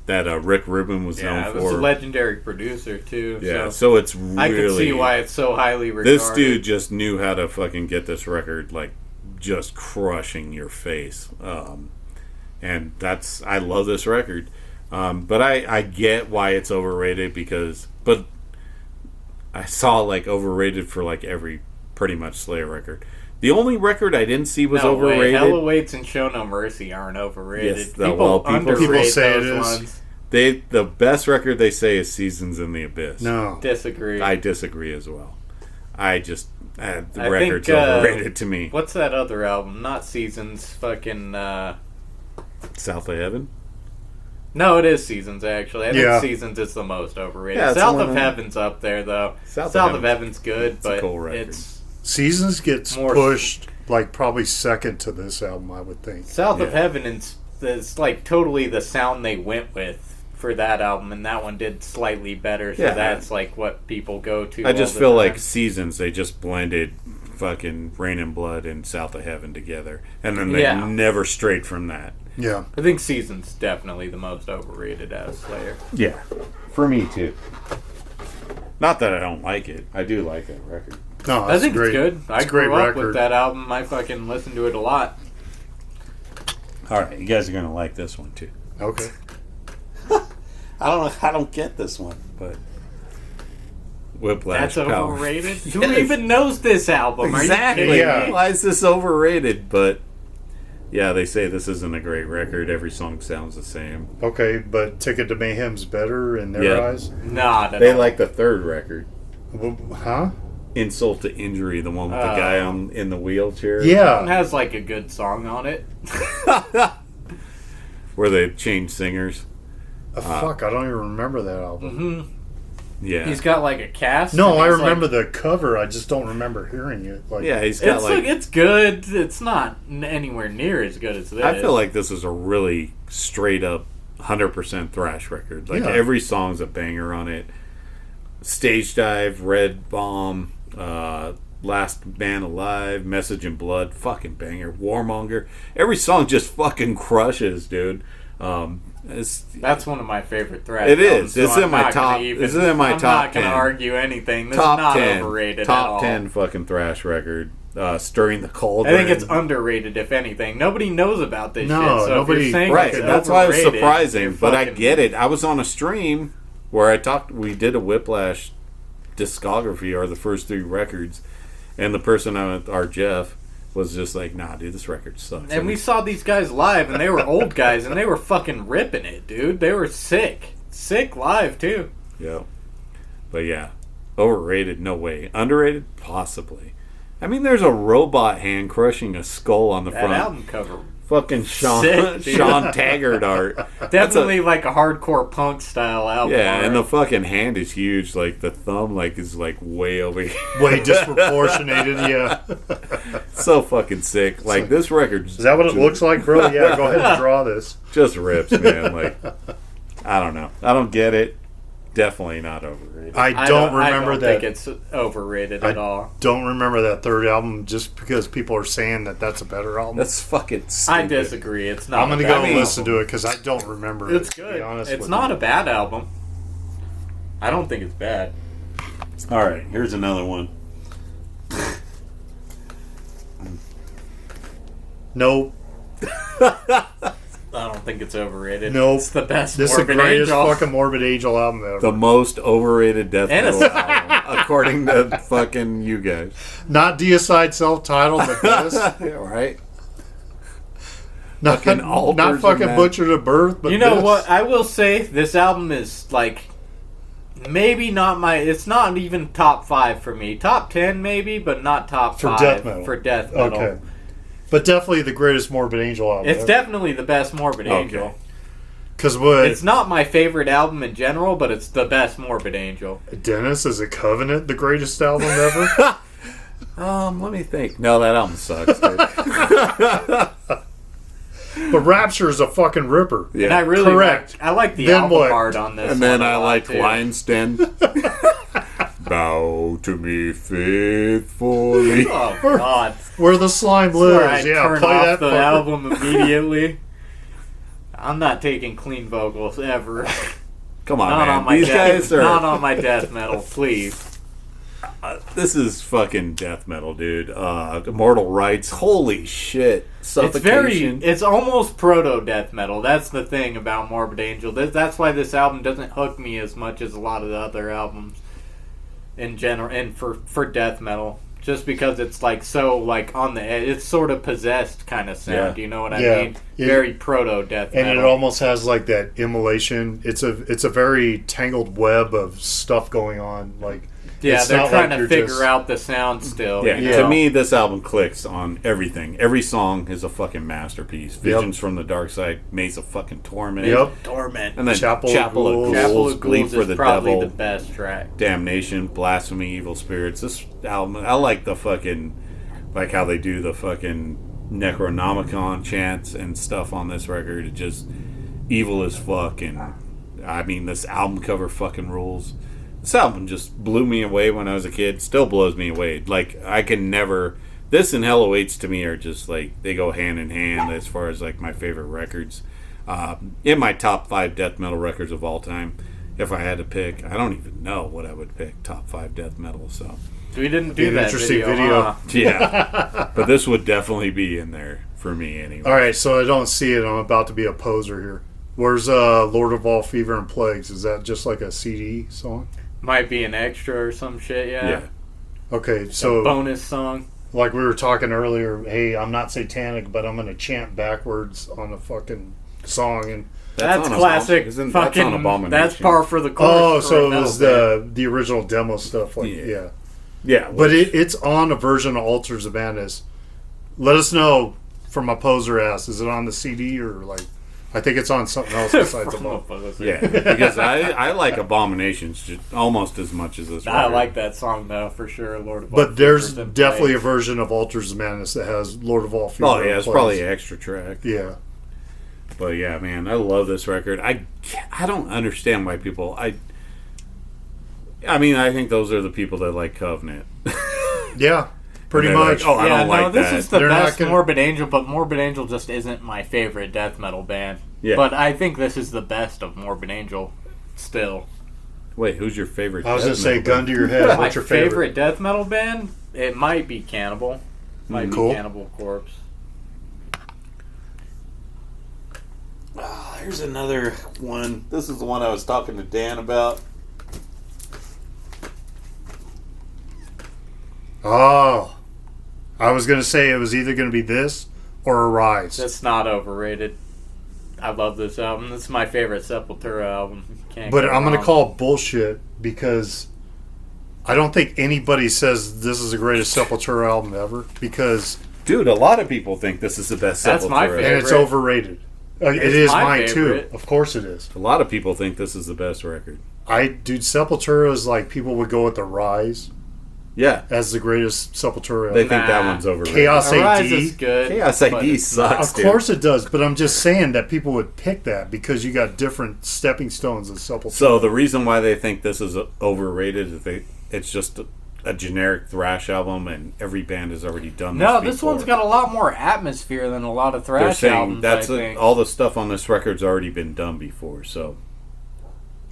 that Rick Rubin was Yeah, known it was for. a legendary producer too. Yeah, so so it's really. I can see why it's so highly regarded. This dude just knew how to fucking get this record like just crushing your face. And I love this record. But I get why it's overrated but I saw like overrated for like every pretty much Slayer record. The only record I didn't see was overrated. Hell Awaits and Show No Mercy aren't overrated. Yes, people people say it those is. ones. The best record they say is Seasons in the Abyss. No. Disagree. I disagree as well. The I record's think, overrated to me. What's that other album? Not Seasons. Fucking. South of Heaven? No, it is Seasons, actually. I think Yeah. Seasons is the most overrated. Yeah, it's South one of of them. Heaven's up there, though. South South of of Heaven's good, a but cool record. it's. Seasons gets More- pushed like probably second to this album, I would think. South of Yeah. Heaven is like totally the sound they went with for that album, and that one did slightly better, so Yeah. that's like what people go to. I just all the feel time. like Seasons, they just blended fucking Rain and Blood and South of Heaven together. And then they Yeah. never strayed from that. Yeah. I think Seasons definitely the most overrated out of Slayer. Yeah. For me, too. Not that I don't like it. I do like that record. No, I it's think great. it's good. I It's a great grew up record. with that album. I fucking listened to it a lot. All right, you guys are going to like this one, too. Okay. I don't get this one, but Whiplash. That's Power. overrated? Yes. Who even knows this album? Exactly. Are you kidding Yeah. me? Why is this overrated? But yeah, they say this isn't a great record. Every song sounds the same. Okay, but Ticket to Mayhem's better in their Yeah. eyes? Not at They all. like the third record, Huh? Insult to Injury, the one with the guy in the wheelchair. It Yeah. has like a good song on it. Where they change singers. Fuck, I don't even remember that album. hmm Yeah. He's got like a cast. No, and I he's, remember like, the cover. I just don't remember hearing it. Like, Yeah, he's got It's like. it's good. It's not anywhere near as good as this. I feel like this is a really straight up 100% thrash record. Like Yeah. every song's a banger on it. Stage Dive, Red Bomb, Last Man Alive, Message in Blood, fucking banger. Warmonger. Every song just fucking crushes, dude. That's one of my favorite thrash. It albums, is. so It's I'm in my not gonna top- even- it's in my I'm top not gonna 10. argue anything. This top is not 10. overrated at Top all. 10 fucking thrash record. Stirring the I Cauldron. think it's underrated, if anything. Nobody knows about this No, shit. So nobody- if you're saying Right, it's that's why it was overrated, surprising, you're but I fucking- get it. I was on a stream where we did a Whiplash discography, or the first 3 records, and the person our Jeff was just like, nah, dude, this record sucks. And we saw these guys live, and they were old guys, and they were fucking ripping it, dude. They were sick. Sick live, too. Yeah. But yeah, overrated, no way. Underrated, possibly. I mean, there's a robot hand crushing a skull on the That front. album cover Fucking Sean Sick, dude. Sean Taggart art. Definitely like a hardcore punk style album. Yeah, art. and the fucking hand is huge. Like the thumb, like is like way over here. Way disproportionated. Yeah. So fucking sick. Like this record. Is that what it looks like, bro? Yeah. Go ahead and draw this. Just rips, man. Like I don't know. I don't get it. Definitely not overrated. I don't remember I don't that. think it's overrated at all. Don't remember that third album just because people are saying that that's a better album. That's fucking stupid. I disagree. It's not. I'm going to a go bad and listen album. to it because I don't remember it. It's to good. be honest It's with not you. a bad album. I don't think it's bad. All right, here's another one. Nope. I don't think it's overrated. Nope. It's the best This is the Morbid greatest Angel. fucking Morbid Angel album ever. The most overrated death And metal a- album, according to fucking you guys. Not Deicide self-titled, but this. Yeah, right? Not, Fucking altars not and fucking that. Butcher to Birth, but You know this. what? I will say this album is like maybe not my. It's not even top 5 for me. Top 10 maybe, but not top For 5 death metal. For death metal. Okay. But definitely the greatest Morbid Angel album It's ever. definitely the best Morbid Angel. Because what? It's not my favorite album in general, but it's the best Morbid Angel. Dennis, is a Covenant the greatest album ever? Let me think. No, that album sucks, dude. But Rapture is a fucking ripper. Yeah. And I really Correct. I like the Then album what? art on this. And then one a I lot, like too. Lion's Den. Bow to me faithfully. Oh God! Where the Slime Where I lives. Yeah, turn play off that the fucker. album immediately. I'm not taking clean vocals ever. Come on, Not man. on my These death, guys are. not on my death metal, please. This is fucking death metal, dude. Immortal Rights. Holy shit. Suffocation. It's almost proto death metal. That's the thing about Morbid Angel. That's why this album doesn't hook me as much as a lot of the other albums in general, and for death metal. Just because it's like so like on the edge, it's sort of possessed kind of sound. Yeah. You know what I Yeah. mean? It- Very proto death And metal. it almost has like that Immolation. It's a very tangled web of stuff going on. Like Yeah, it's they're not trying like to you're figure just- out the sound still. Yeah, you Yeah. to know? me, this album clicks on everything. Every song is a fucking masterpiece. Visions from the Dark Side, Maze of fucking Torment. Yep. Torment. And then Chapel Chapel, of of Ghouls. Ghouls, Chapel of Bleed Ghouls for is the probably Devil, the best track. Damnation, Blasphemy, Evil Spirits. This album, I like the fucking, like how they do the fucking Necronomicon chants and stuff on this record. It just evil as fuck. And I mean, this album cover fucking rules. This album just blew me away when I was a kid. Still blows me away. Like, I can never... This and Hell Awaits to me are just, like, they go hand in hand as far as, like, my favorite records. In my top 5 death metal records of all time, if I had to pick, I don't even know what I would pick, top 5 death metal, so... We didn't Be do an that interesting video. video. Huh? Yeah. But this would definitely be in there for me, anyway. All right, so I don't see it. I'm about to be a poser here. Where's Lord of All Fever and Plagues? Is that just like a CD song? Might be an extra or some shit, yeah. Yeah. Okay, A so bonus song. like we were talking earlier, hey, I'm not satanic, but I'm going to chant backwards on a fucking song. And That's on classic. Isn't Fucking, that's on Abomination? that's par for the course. oh, for so a it metal was band. the original demo stuff. Like, Yeah. yeah. Yeah. But it's on a version of Altars of Madness. Let us know from my poser ass. Is it on the CD or like? I think it's on something else besides the From a book. poser. Yeah, because I like Abominations just almost as much as this I record. like that song though for sure. Lord of All But there's Fevers and definitely a Plagues. version of Altars of Madness that has Lord of All Fever. Oh yeah, and it's Plagues. probably an extra track. Yeah. But yeah, man, I love this record. I don't understand why people. I mean, I think those are the people that like Covenant. Yeah. Pretty And they're like, much. oh, I Yeah, don't no, like this that. is the They're not best gonna- Morbid Angel, but Morbid Angel just isn't my favorite death metal band. Yeah. But I think this is the best of Morbid Angel still. Wait, who's your favorite? I was going death to say, metal gun to your head. My What's your favorite? death metal band? It might be Cannibal. Might be Cool. Cannibal Corpse. Here's another one. This is the one I was talking to Dan about. Oh. I was going to say it was either going to be this or Arise. That's not overrated. I love this album. This is my favorite Sepultura album. Can't But go I'm going to wrong. call it bullshit because I don't think anybody says this is the greatest Sepultura album ever because Dude, a lot of people think this is the best That's Sepultura. my favorite. And it's overrated. It is my mine favorite. too. Of course it is. A lot of people think this is the best record. Dude, Sepultura is like people would go with the Rise Yeah. as the greatest Sepultura. They ever. think that one's overrated. Chaos Arise AD. is good. Chaos but ID it's not- sucks. Of dude. course it does, but I'm just saying that people would pick that because you got different stepping stones of Sepultura. So the reason why they think this is overrated is it's just a generic thrash album, and every band has already done this. No, this before. one's got a lot more atmosphere than a lot of They're thrash saying albums. that's I think. all the stuff on this record's already been done before. So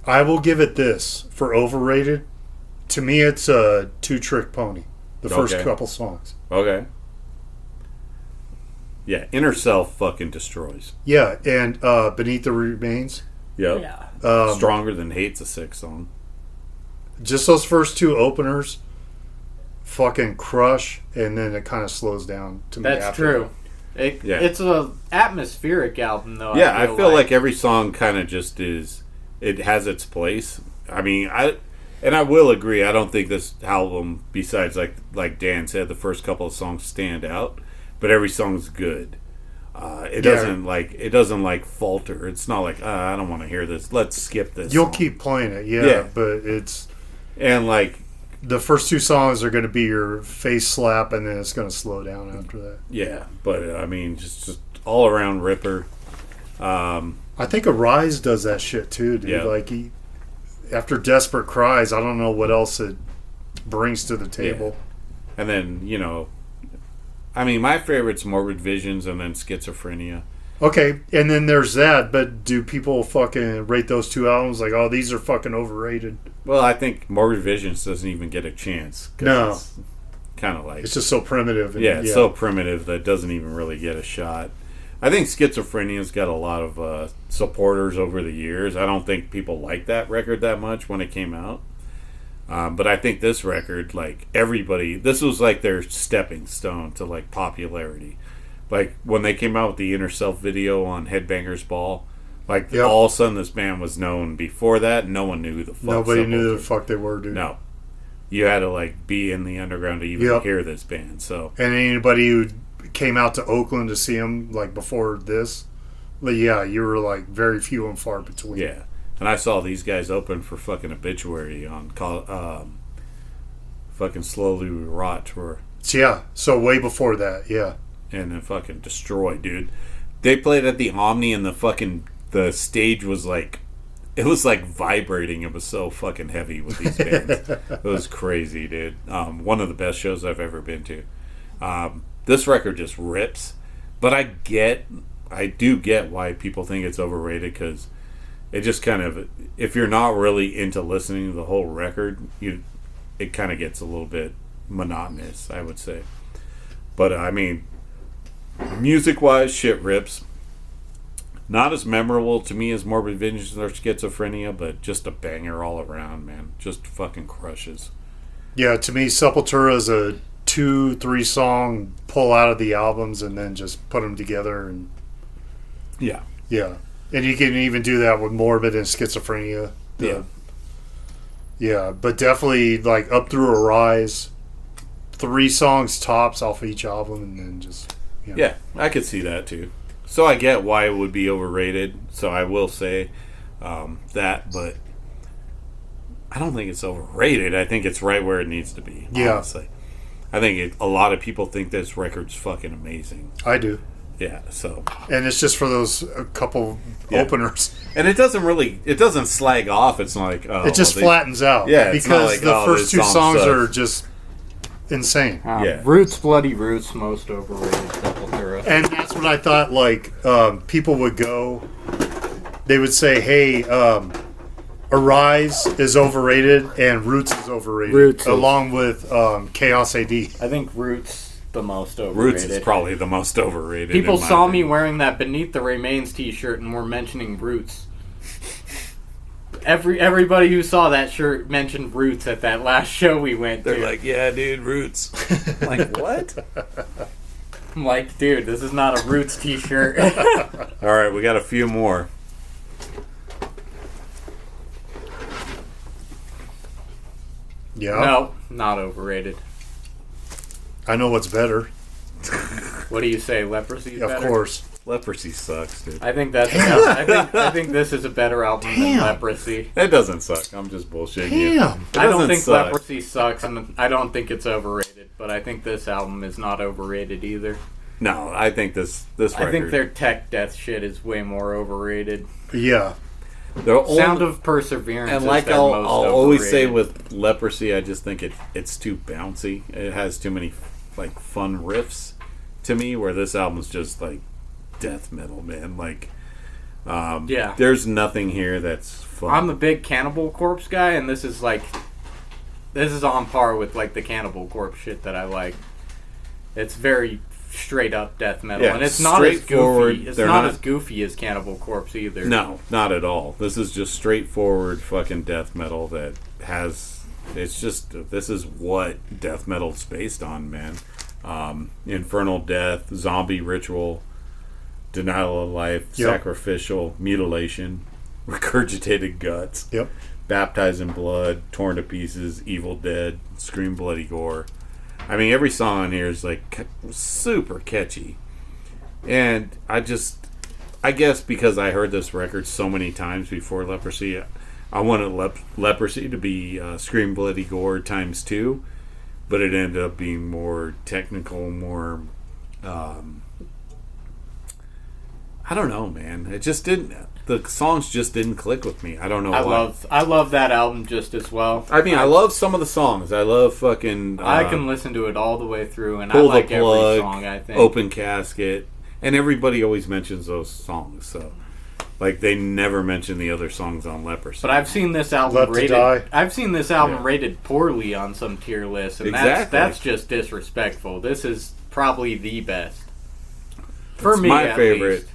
I will give it this for overrated. To me, it's a two-trick pony. The first Okay. couple songs. okay, yeah, Inner Self fucking destroys. Yeah, and Beneath the Remains. Yep. Yeah. Stronger Than Hate's a sick song. Just those first two openers, fucking crush, and then it kind of slows down to me. That's after true. Yeah. It's a atmospheric album, though. Yeah, I feel like every song kind of just is. It has its place. I mean, I will agree. I don't think this album, besides like Dan said, the first couple of songs stand out, but every song's good. It doesn't like falter. It's not like I don't want to hear this. Let's skip this. You'll song. keep playing it, Yeah. but it's And like the first two songs are going to be your face slap, and then it's going to slow down after that. yeah, but I mean, just all around ripper. I think Arise does that shit too, dude. Yeah. Like after Desperate Cries, I don't know what else it brings to the table. And then I mean, my favorite's Morbid Visions, and then Schizophrenia. Okay, and then there's that, but do people fucking rate those two albums like, oh, these are fucking overrated? Well, I think Morbid Visions doesn't even get a chance. 'Cause No. it's kind of like It's just so primitive. And, it's so primitive that it doesn't even really get a shot. I think Schizophrenia's got a lot of supporters over the years. I don't think people liked that record that much when it came out. But I think this record, like everybody, this was like their stepping stone to like popularity. Like when they came out with the Inner Self video on Headbangers Ball, like all of a sudden this band was known. Before that, no one knew who the fuck. Nobody knew who the Sepultura. fuck they were, dude. No, you had to like be in the underground to even hear this band. So And anybody who came out to Oakland to see them like before this, but yeah, you were like very few and far between. yeah. And I saw these guys open for fucking Obituary on fucking Slowly We Rot tour. So way before that, yeah. And then fucking Destroy, dude. They played at the Omni, and the stage was like, it was like vibrating. It was so fucking heavy with these bands. It was crazy, dude. One of the best shows I've ever been to. This record just rips. But I do get why people think it's overrated, because it just kind of, if you're not really into listening to the whole record, it kind of gets a little bit monotonous, I would say. But I mean, music-wise, shit rips. Not as memorable to me as Morbid Visions or Schizophrenia, but just a banger all around, man. Just fucking crushes. Yeah, to me, Sepultura is a 2-3 song pull out of the albums and then just put them together. And Yeah. And you can even do that with Morbid and Schizophrenia. Yeah, but definitely like Up Through Arise, 3 songs tops off each album, and then just Yeah, I could see that too. So I get why it would be overrated. So I will say that, but I don't think it's overrated. I think it's right where it needs to be. Yeah. Honestly. I think a lot of people think this record's fucking amazing. I do. Yeah, so. And it's just for those couple openers. And it doesn't slag off. It's not like, oh. It just flattens out. Yeah, it's not because like, the oh, first this 2 song songs sucks. are just insane. Yeah. Roots, Bloody Roots, most overrated Sepultura. And that's what I thought, like, people would go, they would say, hey, Arise is overrated and Roots is overrated. Roots is- along with Chaos AD. I think Roots the most overrated. Roots is probably the most overrated. People in my saw me opinion. wearing that Beneath the Remains t-shirt and were mentioning Roots. Everybody who saw that shirt mentioned Roots at that last show we went to. They're like, yeah, dude, Roots. I'm like, what? I'm like, dude, this is not a Roots t-shirt. All right, we got a few more. Yeah. No, not overrated. I know what's better. What do you say? Leprosy's better? Of course. Leprosy sucks, dude. I think that's. I think this is a better album than Leprosy. It doesn't suck. I'm just bullshitting you. Damn. I don't think Leprosy sucks, and I don't think it's overrated. But I think this album is not overrated either. No, I think this record. I think their tech death shit is way more overrated. Yeah. Sound of Perseverance. And like I'll always say with Leprosy, I just think it's too bouncy. It has too many like fun riffs to me. Where this album's just like death metal, man. Like, yeah, there's nothing here that's fun. I'm a big Cannibal Corpse guy, and this is on par with like the Cannibal Corpse shit that I like. It's very straight up death metal, and it's not as goofy. It's not as goofy as Cannibal Corpse either. No, not at all. This is just straightforward fucking death metal that has. It's just this is what death metal's based on, man. Infernal death, zombie ritual, denial of life, sacrificial, mutilation, regurgitated guts, baptized in blood, torn to pieces, evil dead, scream bloody gore. I mean, every song on here is like super catchy, and I guess because I heard this record so many times before Leprosy, I wanted Leprosy to be Scream Bloody Gore times 2, but it ended up being more technical, more I don't know, man. It just didn't. The songs just didn't click with me. I don't know why. I love that album just as well. I mean, I love some of the songs. I love fucking. I can listen to it all the way through, and I like every song. I think Open Casket, and everybody always mentions those songs. So, like, they never mention the other songs on Leprosy. But I've seen this album rated. I've seen this album rated poorly on some tier lists, and that's just disrespectful. This is probably the best for me. My favorite, least.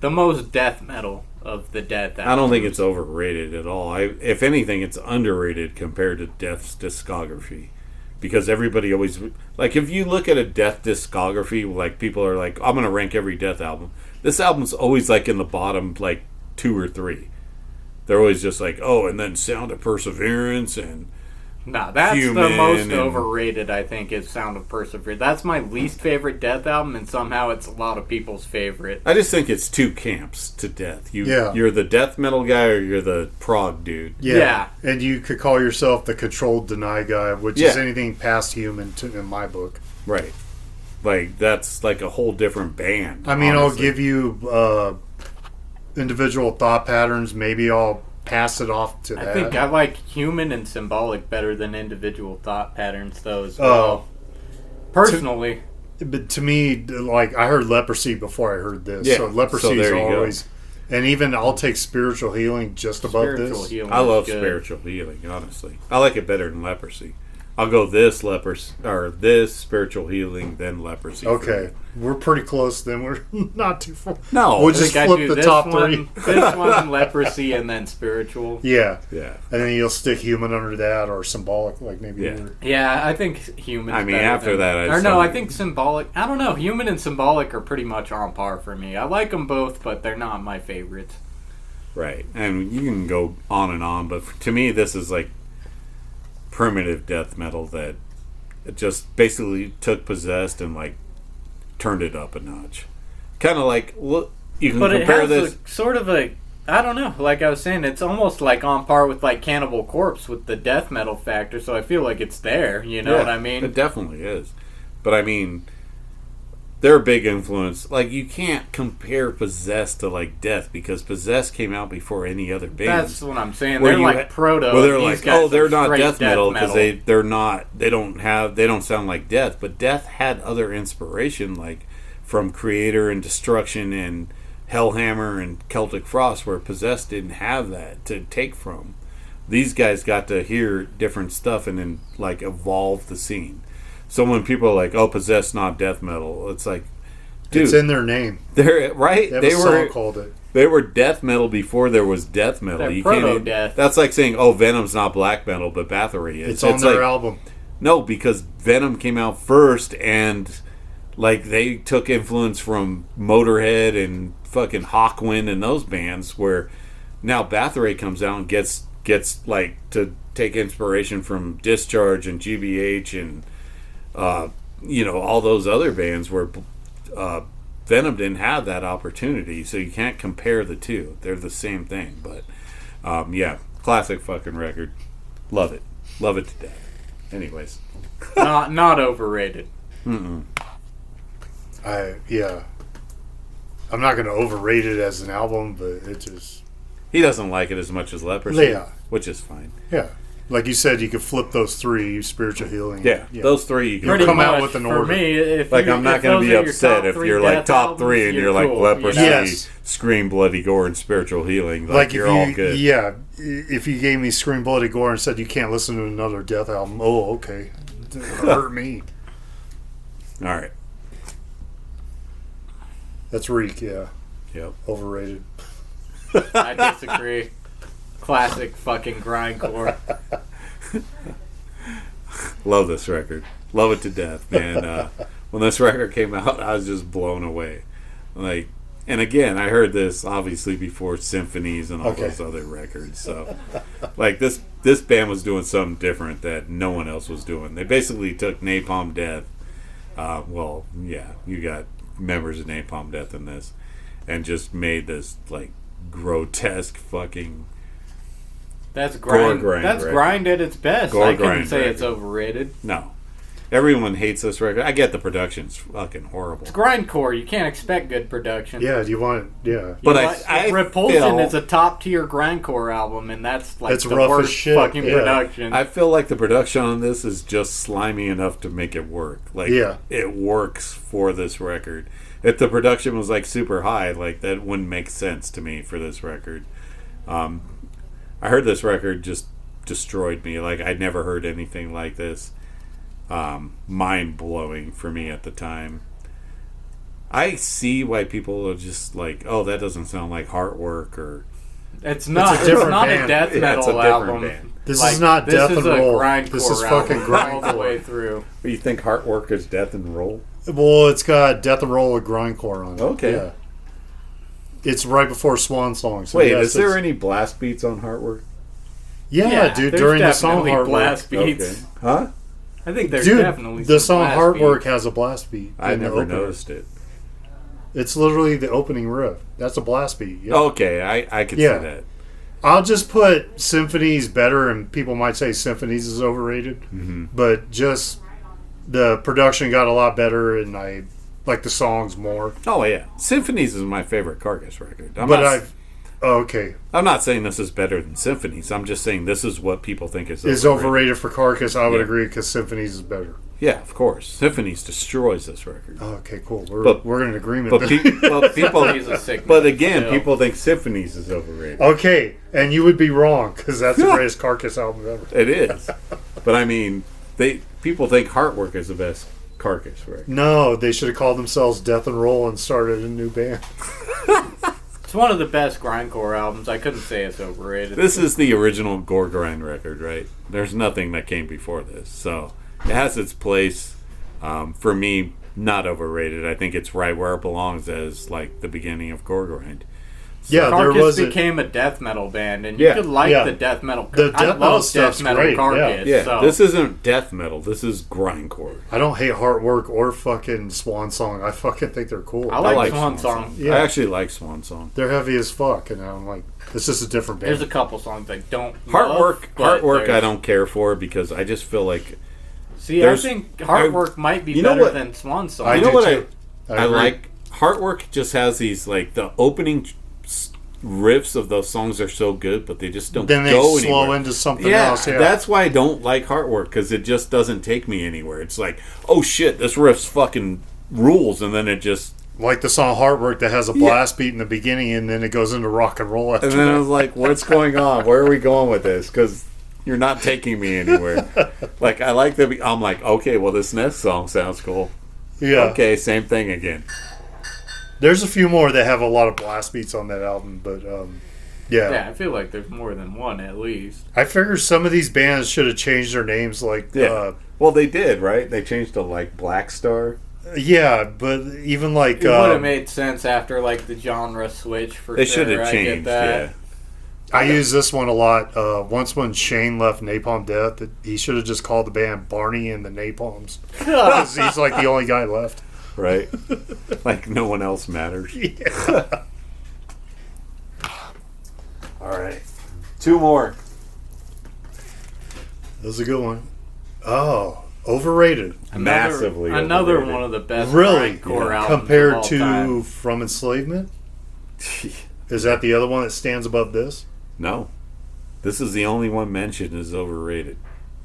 The most death metal of the Death albums. I don't think it's overrated at all. If anything, it's underrated compared to Death's discography. Because everybody always... Like, if you look at a Death discography, like, people are like, I'm going to rank every Death album. This album's always, like, in the bottom, like, 2 or 3. They're always just like, oh, and then Sound of Perseverance and... No, that's the most overrated, I think, is Sound of Perseverance. That's my least favorite Death album, and somehow it's a lot of people's favorite. I just think it's two camps to Death. You're the death metal guy or you're the prog dude. Yeah. And you could call yourself the controlled deny guy, which is anything past human in my book. Right. Like, that's like a whole different band. I mean, honestly. I'll give you individual thought patterns. Maybe I'll pass it off to that. I think I like Human and Symbolic better than individual thought patterns, though, as well. Personally. But to me, like, I heard Leprosy before I heard this. Yeah. So Leprosy is always... And even I'll take Spiritual Healing just above this. I love Spiritual Healing, honestly. I like it better than Leprosy. I'll go this Spiritual Healing, then Leprosy. Okay, we're pretty close. Then we're not too far. No, we'll just flip the top 3. This one, Leprosy, and then Spiritual. Yeah. And then you'll stick Human under that, or Symbolic, like maybe. Yeah, I think Human. I mean, after that, I think Symbolic. I don't know. Human and Symbolic are pretty much on par for me. I like them both, but they're not my favorites. Right, and you can go on and on, but to me, this is like primitive death metal that it just basically took Possessed and like turned it up a notch. Kind of like, look, you can compare this sort of a, I don't know, like I was saying, it's almost like on par with like Cannibal Corpse with the death metal factor, so I feel like it's there, you know what I mean? It definitely is. But I mean, they're a big influence. Like, you can't compare Possessed to like Death because Possessed came out before any other band. That's what I'm saying. They're like proto. Well, they're like, oh, they're not death metal because they don't sound like Death. But Death had other inspiration, like from Creator and Destruction and Hellhammer and Celtic Frost, where Possessed didn't have that to take from. These guys got to hear different stuff and then like evolve the scene. So when people are like, "Oh, Possessed, not death metal," it's like, dude, it's in their name. They're right. They were called it. They were death metal before there was death metal. They're proto-death. That's like saying, "Oh, Venom's not black metal, but Bathory is." It's on their album. No, because Venom came out first, and like they took influence from Motorhead and fucking Hawkwind and those bands. Where now Bathory comes out and gets like to take inspiration from Discharge and GBH and. All those other bands where Venom didn't have that opportunity, so you can't compare the two. They're the same thing. But yeah, classic fucking record. Love it to death. Anyways, not overrated. Mm-mm. Yeah. I'm not going to overrate it as an album, but it just... He doesn't like it as much as Leprosy, Yeah. which is fine. Yeah. Like you said, you could flip those three: spiritual healing. Yeah, those three. You can Pretty come much out with an for order. me, if like, you, I'm not if going to those be are your upset top if three you're like Death top albums, three and you're like cool, Leprosy, you know? Yes. Scream, Bloody Gore, and Spiritual Healing. Like you're if you, all good. Yeah, if you gave me Scream, Bloody Gore and said you can't listen to another Death album, oh, okay. It hurt me. All right. That's Reek, yeah. Yep. Overrated. I disagree. Classic fucking grindcore. Love this record. Love it to death, man. When this record came out, I was just blown away. Like, and again, I heard this obviously before Symphonies and all those other records. So, like, this band was doing something different that no one else was doing. They basically took Napalm Death. Well, yeah, you got members of Napalm Death in this, and just made this like grotesque fucking. That's grind. Gore grind That's record. grind at its best. Gore I couldn't grind say record. it's overrated. No, everyone hates this record. I get the production's fucking horrible. It's grindcore. You can't expect good production. Yeah, do you want it? Yeah. But I Repulsion feel- is a top tier grindcore album, and that's like It's the rough as worst shit, fucking yeah. production. I feel like the production on this is just slimy enough to make it work. Like, Yeah. it works for this record. If the production was like super high, like that wouldn't make sense to me for this record. I heard this record just destroyed me. Like, I'd never heard anything like this. Mind blowing for me at the time. I see why people are just like, oh, that doesn't sound like Heartwork or. It's not. It's a different not band. a death Yeah, it's a metal different album. band. This Like, is not this Death is and a Roll. grindcore This is album fucking all grindcore. the way through. You think Heartwork is Death and Roll? Well, it's got Death and Roll with grindcore on it. Okay. Yeah. It's right before Swan Song. So Wait, yes, is there it's- any blast beats on Heartwork? Yeah, dude. there's During the song definitely Heartwork. blast beats. Okay. Huh? I think there's Dude, definitely the some song blast Heartwork beats. has a blast beat. I in the never opener. noticed it. It's literally the opening riff. That's a blast beat. Yeah. Okay, I could Yeah. see that. I'll just put Symphonies better, and people might say Symphonies is overrated, but just the production got a lot better, and I like the songs more. Oh yeah, Symphonies is my favorite Carcass record. Okay, I'm not saying this is better than Symphonies. I'm just saying this is what people think is overrated. is overrated for Carcass. I would Yeah. agree because Symphonies is better. Yeah, of course. Symphonies destroys this record. Okay, cool. We're But- in agreement. But, people, He's a sick but man again, still. people think Symphonies is overrated. Okay, and you would be wrong because that's the greatest Carcass album ever. It is, but I mean, people think Heartwork is the best Carcass record. No, they should have called themselves Death and Roll and started a new band. It's one of the best grindcore albums. I couldn't say it's overrated. This is the original Gore grind record, right? There's nothing that came before this, so it has its place. For me, not overrated. I think it's right where it belongs as like the beginning of Gore grind. Yeah, there Carcass was became a death metal band, and you Yeah, could like yeah. the death metal. The I death metal love stuff's death metal great, Carcass. Yeah, so. this isn't death metal. This is grindcore. I don't hate Heartwork or fucking Swan Song. I fucking think they're cool. I like Swan Swan Song. Yeah. I actually like Swan Song. They're heavy as fuck, and I'm like, this is a different band. There's a couple songs I don't Heartwork, love, but Heartwork, I there's- don't care for because I just feel like See, I there's- think Heartwork might be you know better what? than Swan Song. I you know do what too. I agree. like. Heartwork just has these like the opening riffs of those songs are so good, but they just don't Then they go slow anywhere. into something Yeah, else. Yeah, that's why I don't like Heartwork because it just doesn't take me anywhere. It's like, oh shit, this riff's fucking rules, and then it just. like the song Heartwork that has a blast beat in the beginning, and then it goes into rock and roll after And then I that. was like, what's going on? Where are we going with this? Because you're not taking me anywhere. Like, I like the. I'm like, okay, well, this next song sounds cool. Yeah, Okay, same thing again. there's a few more that have a lot of blast beats on that album, but Yeah, I feel like there's more than one at least. I figure some of these bands should have changed their names. Like, Yeah. Well, they did, right? They changed to, like, Black Star. yeah, but even like It would have made sense after like the genre switch for They sure. should have I changed, get that. yeah. I use this one a lot. Once when Shane left Napalm Death, he should have just called the band Barney and the Napalms. 'Cause he's like the only guy left. Right? Like no one else matters. Yeah. All right. 2 more. That was a good one. Oh, overrated. Massively another overrated. one of the best Really? grindcore albums Compared of all to time. From Enslavement? Is that the other one that stands above this? No. This is the only one mentioned as overrated.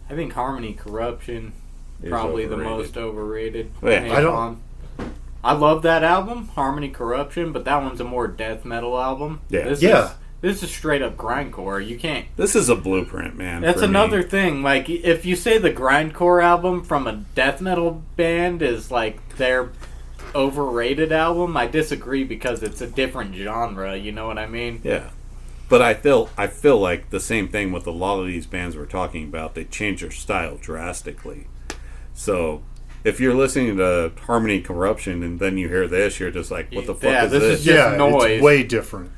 I think Harmony Corruption Is probably the overrated. most overrated. Oh, yeah. Napalm. I love that album, Harmony Corruption, but that one's a more death metal album. Yeah. This is straight up grindcore. You can't. This is a blueprint, man. That's for another me. thing. Like, if you say the grindcore album from a death metal band is like their overrated album, I disagree because it's a different genre. You know what I mean? Yeah. But I feel like the same thing with a lot of these bands we're talking about. They change their style drastically. So if you're listening to Harmony Corruption and then you hear this, you're just like, what the fuck is this this? is just noise. It's way different.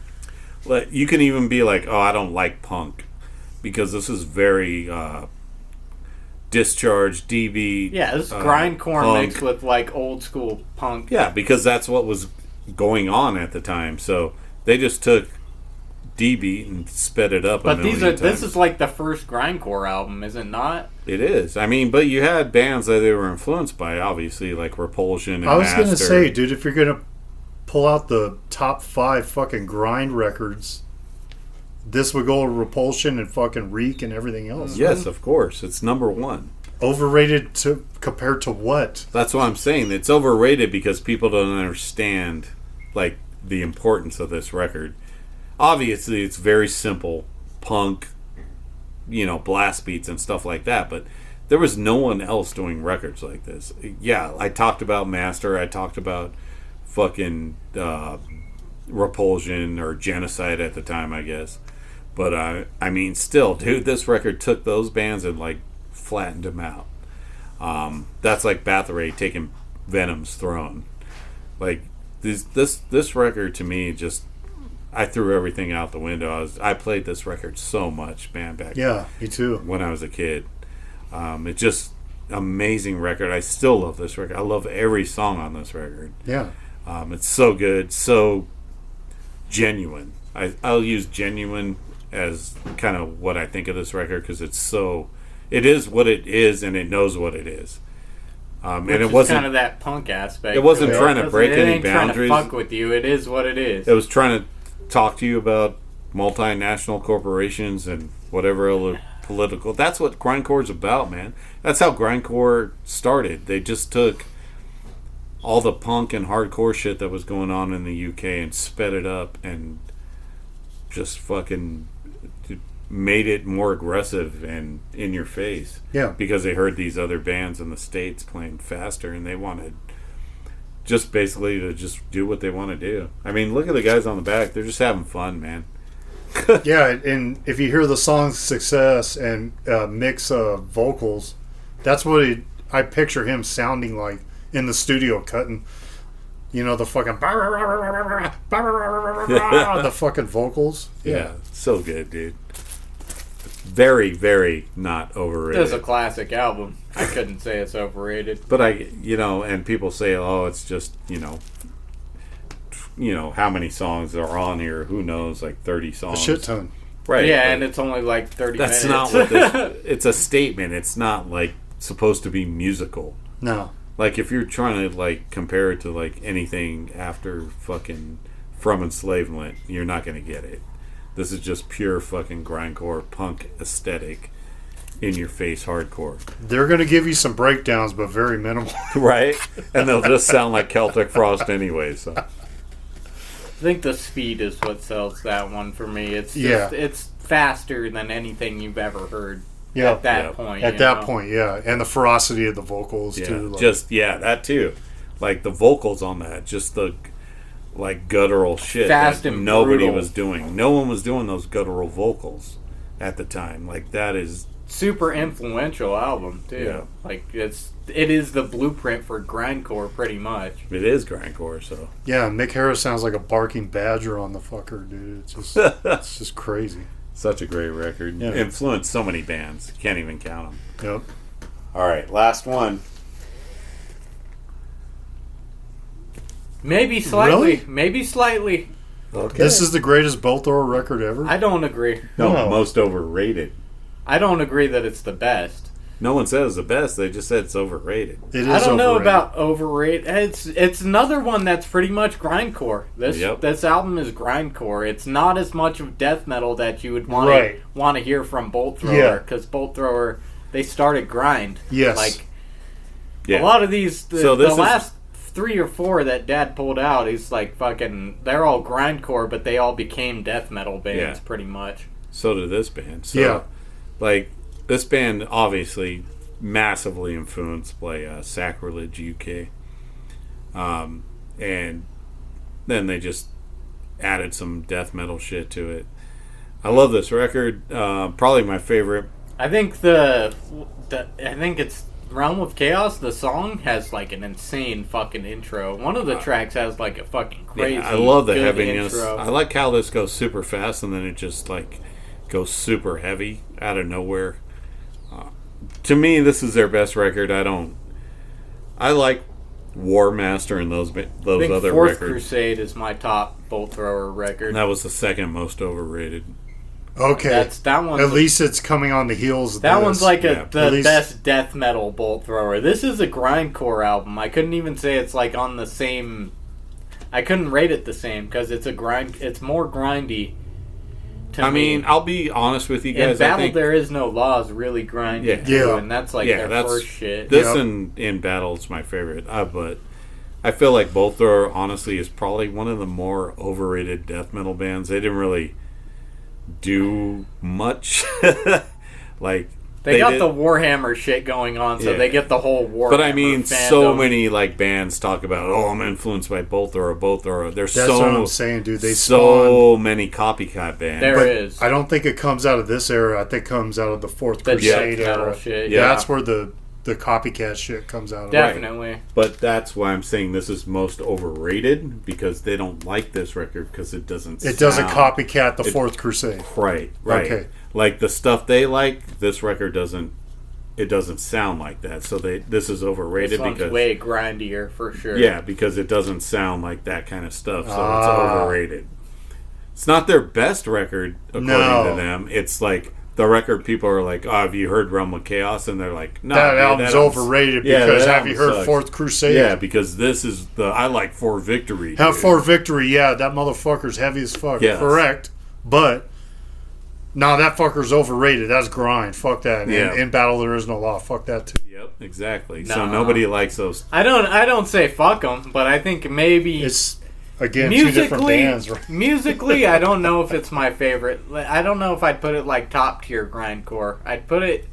Like, you can even be like, oh, I don't like punk. Because this is very Discharge, DB. Yeah, this is grindcore punk. mixed with like old school punk. Yeah, because that's what was going on at the time. So they just took D-Beat and sped it up. But this this is like the first grindcore album, is it not? It is. I mean, but you had bands that they were influenced by, obviously, like Repulsion and I was Master. going to say, dude, if you're going to pull out the top 5 fucking grind records, this would go to Repulsion and fucking Reek and everything else. Yes, of course. It's number 1. Overrated compared to what? That's what I'm saying. It's overrated because people don't understand, like, the importance of this record. Obviously, it's very simple punk, blast beats and stuff like that, but there was no one else doing records like this. Yeah, I talked about Master, I talked about fucking Repulsion or Genocide at the time, I guess. But, I mean, still, dude, this record took those bands and, like, flattened them out. That's like Bathory taking Venom's throne. Like, this record, to me, just... I threw everything out the window. I played this record so much, man, back me too. When I was a kid. It's just amazing record. I still love this record. I love every song on this record. Yeah. It's so good, so genuine. I'll use genuine as kind of what I think of this record because it is what it is and it knows what it is. And it wasn't kind of that punk aspect. It wasn't trying to break any boundaries. Trying to fuck with you. It is what it is. It was trying to talk to you about multinational corporations and whatever other political. That's what grindcore's about, man. That's how grindcore started. They just took all the punk and hardcore shit that was going on in the UK and sped it up and just fucking made it more aggressive and in your face. Yeah. Because they heard these other bands in the States playing faster and they wanted just basically to just do what they want to do. I mean, look at the guys on the back. They're just having fun, man. Yeah, and if you hear the song's success and mix vocals, that's what I picture him sounding like in the studio cutting, the fucking the fucking vocals. Yeah, so good, dude. Very, very not overrated. It's a classic album. I couldn't say it's overrated. But and people say, oh, it's just, how many songs are on here? Who knows? Like 30 songs. A shit ton. Right. Yeah, and it's only like 30 that's minutes. That's not what this... It's a statement. It's not, like, supposed to be musical. No. Like, if you're trying to, like, compare it to, like, anything after fucking From Enslavement, you're not going to get it. This is just pure fucking grindcore punk aesthetic, in your face hardcore. They're going to give you some breakdowns, but very minimal. Right? And they'll just sound like Celtic Frost anyway, so. I think the speed is what sells that one for me. It's just, it's faster than anything you've ever heard at that point. At that point, yeah. And the ferocity of the vocals, too. Like. That too. Like, the vocals on that, just the... like guttural shit fast that and nobody brutal. was doing. No one was doing those guttural vocals at the time. Like, that is super influential album too. Yeah. Like it is the blueprint for grindcore pretty much. It is grindcore, so yeah. Mick Harris sounds like a barking badger on the fucker, dude. It's just crazy. Such a great record. Yeah. Influenced so many bands. Can't even count them. Yep. All right, last one. Maybe slightly. Really? Maybe slightly. Okay. This is the greatest bolt thrower record ever? I don't agree. No, most overrated. I don't agree that it's the best. No one says the best. They just said it's overrated. It is I don't know overrated. about overrated. It's another one that's pretty much grindcore. This album is grindcore. It's not as much of death metal that you would want to hear from Bolt Thrower, because Bolt Thrower, they started grind. Yes. Like a lot of these, the last 3 or 4 that Dad pulled out, he's like fucking. They're all grindcore, but they all became death metal bands pretty much. So did this band. So, like. This band obviously massively influenced by Sacrilege UK. And then they just added some death metal shit to it. I love this record. Probably my favorite. I think I think it's Realm of Chaos. The song has like an insane fucking intro. One of the tracks has like a fucking crazy. Yeah, I love the good heaviness. intro. I like how this goes super fast and then it just like goes super heavy out of nowhere. To me, this is their best record. I like War Master and those I think other Fourth records. Crusade is my top Bolt Thrower record. And that was the second most overrated. Okay. That one. At least it's coming on the heels of That this. one's like the least- best death metal Bolt Thrower. This is a grindcore album. I couldn't even say it's like on the same. I couldn't rate it the same because it's It's more grindy. I mean, I'll be honest with you guys. In Battle I think, There Is No Law is really grindy too, and that's like their first shit. This in Battle is my favorite, but I feel like Bolt Thrower honestly is probably one of the more overrated death metal bands. They didn't really do much. Like they got the Warhammer shit going on, so they get the whole Warhammer. But I mean, fandom. so many like bands talk about, I'm influenced by Bolt Thrower, Bolt Thrower. There's That's what I'm saying, dude. They so many copycat bands. There is. I don't think it comes out of this era. I think it comes out of the Fourth Crusade era. Shit, That's where the copycat shit comes out of. Definitely. Right. But that's why I'm saying this is most overrated, because they don't like this record because it doesn't copycat the Fourth Crusade. Right. Okay. Like the stuff they like, this record doesn't sound like that. So this is overrated because way grindier for sure. Yeah, because it doesn't sound like that kind of stuff, so it's overrated. It's not their best record according to them. It's like the record people are like, have you heard Realm of Chaos? And they're like, no, that album's overrated because have you heard Fourth Crusade? Yeah, because this is I like For Victory. Have For Victory, that motherfucker's heavy as fuck. Yes. Correct. But no, that fucker's overrated. That's grind. Fuck that. Yeah. In Battle There Is No Law. Fuck that too. Yep, exactly. No. So nobody likes those. I don't say fuck them, but I think maybe it's again two different bands. Right? Musically, I don't know if it's my favorite. I don't know if I'd put it like top tier grindcore. I'd put it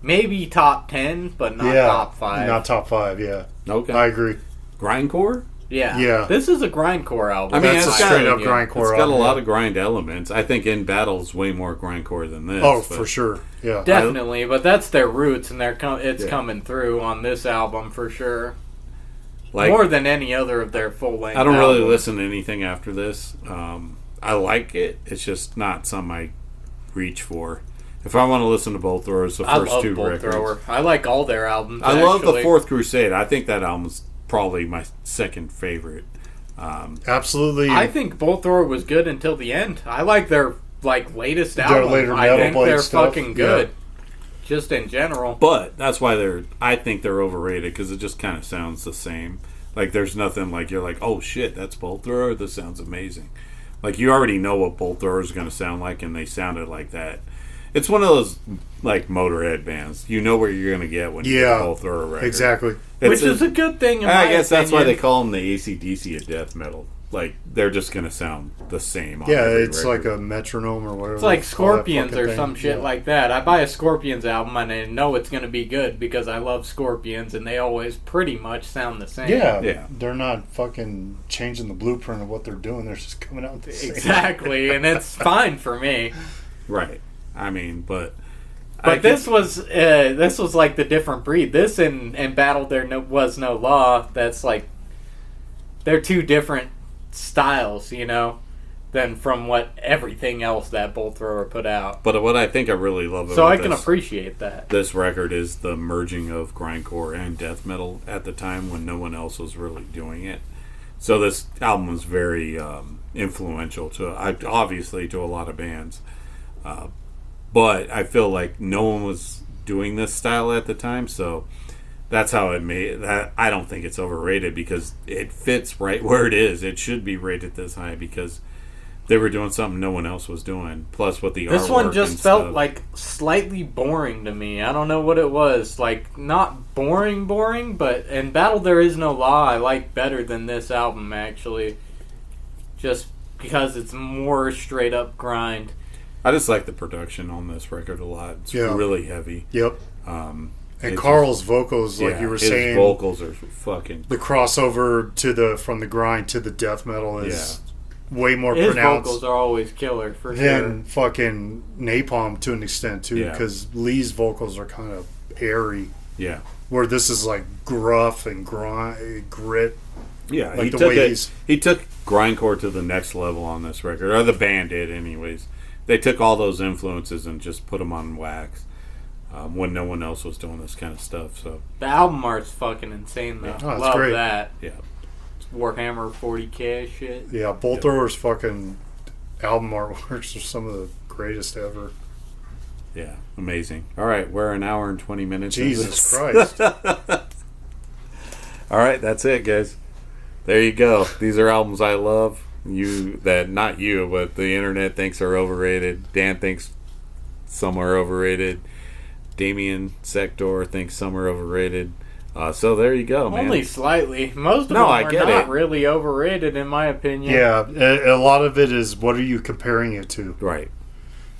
maybe top 10, but not top 5. Not top 5. Yeah. Okay. I agree. Grindcore. Yeah. This is a grindcore album. I mean, it's a straight up grindcore album. It's got a lot of grind elements. I think In Battle's way more grindcore than this. Oh, for sure. Yeah. Definitely, but that's their roots, and it's coming through on this album for sure. Like, more than any other of their full-length I don't albums. really listen to anything after this. I like it. It's just not something I reach for. If I want to listen to Bolt Thrower, it's the first two records. Thrower. I like all their albums. I love the Fourth Crusade. I think that album's probably my second favorite. Absolutely. I think Bolt Thrower was good until the end. I like their latest album. Later I think they're stuff. fucking good. Just in general. But that's why I think they're overrated, because it just kind of sounds the same. Like, there's nothing like you're like, oh shit, that's Bolt Thrower. This sounds amazing. Like, you already know what Bolt Thrower is going to sound like, and they sounded like that. It's one of those like Motorhead bands. You know what you're going to get when you get a Bolt Thrower record. Exactly. Which is a good thing. I guess that's why they call them the AC/DC of death metal. Like, they're just going to sound the same. On every it's record. like a metronome or whatever. It's like Scorpions or some shit like that. I buy a Scorpions album and I know it's going to be good because I love Scorpions and they always pretty much sound the same. Yeah. They're not fucking changing the blueprint of what they're doing. They're just coming out the same. Exactly, and it's fine for me. Right. I mean, but this was like the different breed. This and Battle There Was No Law. That's like they're two different styles, than from what everything else that Bolt Thrower put out. But what I think I really love about so I can appreciate that this record is the merging of grindcore and death metal at the time when no one else was really doing it. So this album was very influential obviously to a lot of bands. But I feel like no one was doing this style at the time, so that's how it made that. I don't think it's overrated because it fits right where it is. It should be rated this high because they were doing something no one else was doing. Plus, with the this artwork one just and felt stuff. like slightly boring to me. I don't know what it was. Like, not boring, but and Battle There Is No Law I like better than this album, actually. Just because it's more straight up grind. I just like the production on this record a lot. It's really heavy. Yep. And Carl's vocals, like you were saying, his vocals are fucking. The crossover from the grind to the death metal is way more his pronounced. Vocals are always killer for than fucking Napalm to an extent too, because Lee's vocals are kind of airy. Yeah. Where this is like gruff and grit. Yeah, like he took grindcore to the next level on this record, or the band did, anyways. They took all those influences and just put them on wax when no one else was doing this kind of stuff. So the album art's fucking insane, though. Yeah. Oh, love great. that. Yeah, Warhammer 40K shit. Yeah, Bolt Thrower's fucking album artworks are some of the greatest ever. Yeah, amazing. All right, we're an hour and 20 minutes. Jesus Christ! All right, that's it, guys. There you go. These are albums I love. Not you, but the internet thinks are overrated. Dan thinks some are overrated. Damien Sector thinks some are overrated. So there you go, man. Only slightly. Most of them are not really overrated, in my opinion. Yeah, a lot of it is what are you comparing it to? Right.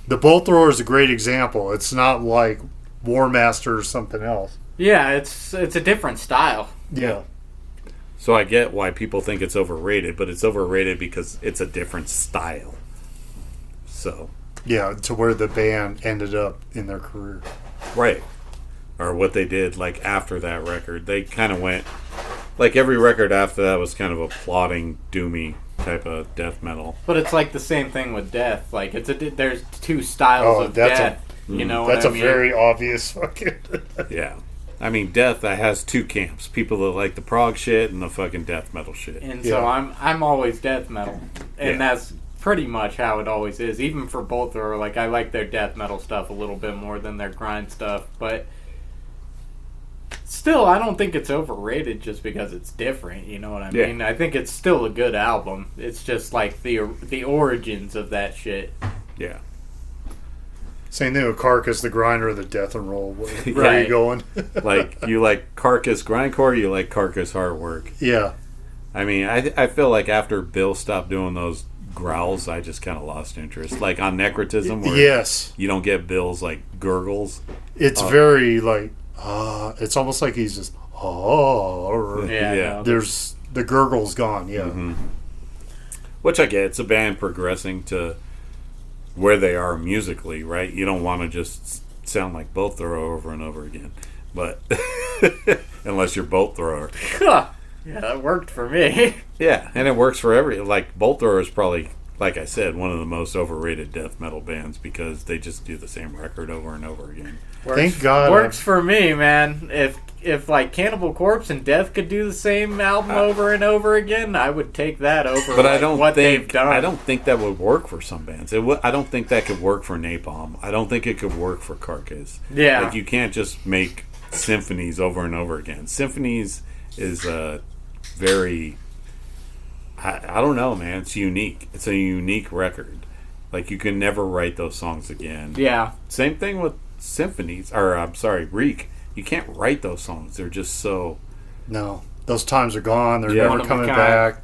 The Bolt Thrower is a great example. It's not like War Master or something else. Yeah, it's a different style. Yeah. So I get why people think it's overrated, but it's overrated because it's a different style. So. Yeah, to where the band ended up in their career. Right. Or what they did, like, after that record. They kind of went... Like, every record after that was kind of a plodding, doomy type of death metal. But it's like the same thing with death. Like, there's two styles of death. You know what I mean? That's a very obvious fucking... Yeah. I mean, death that has two camps: people that like the prog shit and the fucking death metal shit. And so I'm always death metal, and that's pretty much how it always is. Even for Bolt Thrower, like I like their death metal stuff a little bit more than their grind stuff, but still, I don't think it's overrated just because it's different. You know what I mean? I think it's still a good album. It's just like the origins of that shit. Yeah. Same thing with Carcass, the grinder of the death and roll. Where Right. are you going? Like, you like Carcass grindcore, you like Carcass artwork. Yeah. I mean, I feel like after Bill stopped doing those growls, I just kind of lost interest. Like on Necrotism, where you don't get Bill's like gurgles. It's very like, it's almost like he's just, Yeah. There's the gurgle's gone, Mm-hmm. Which I get. It's a band progressing to where they are musically, right? You don't want to just sound like Bolt Thrower over and over again. But unless you're Bolt Thrower. Yeah, that worked for me. Yeah, and it works for like Bolt Thrower is probably, like I said, one of the most overrated death metal bands because they just do the same record over and over again. Thank God. Works for me, man. If like Cannibal Corpse and Death could do the same album over and over again, I would take that over. But like I don't what think they've done. I don't think that would work for some bands. I don't think that could work for Napalm. I don't think it could work for Carcass. Yeah, like you can't just make symphonies over and over again. Symphonies is very. I don't know, man. It's unique. It's a unique record. Like you can never write those songs again. Yeah. Same thing with symphonies. Or I'm sorry, Reek. You can't write those songs. They're just so... No. Those times are gone. They're never coming back.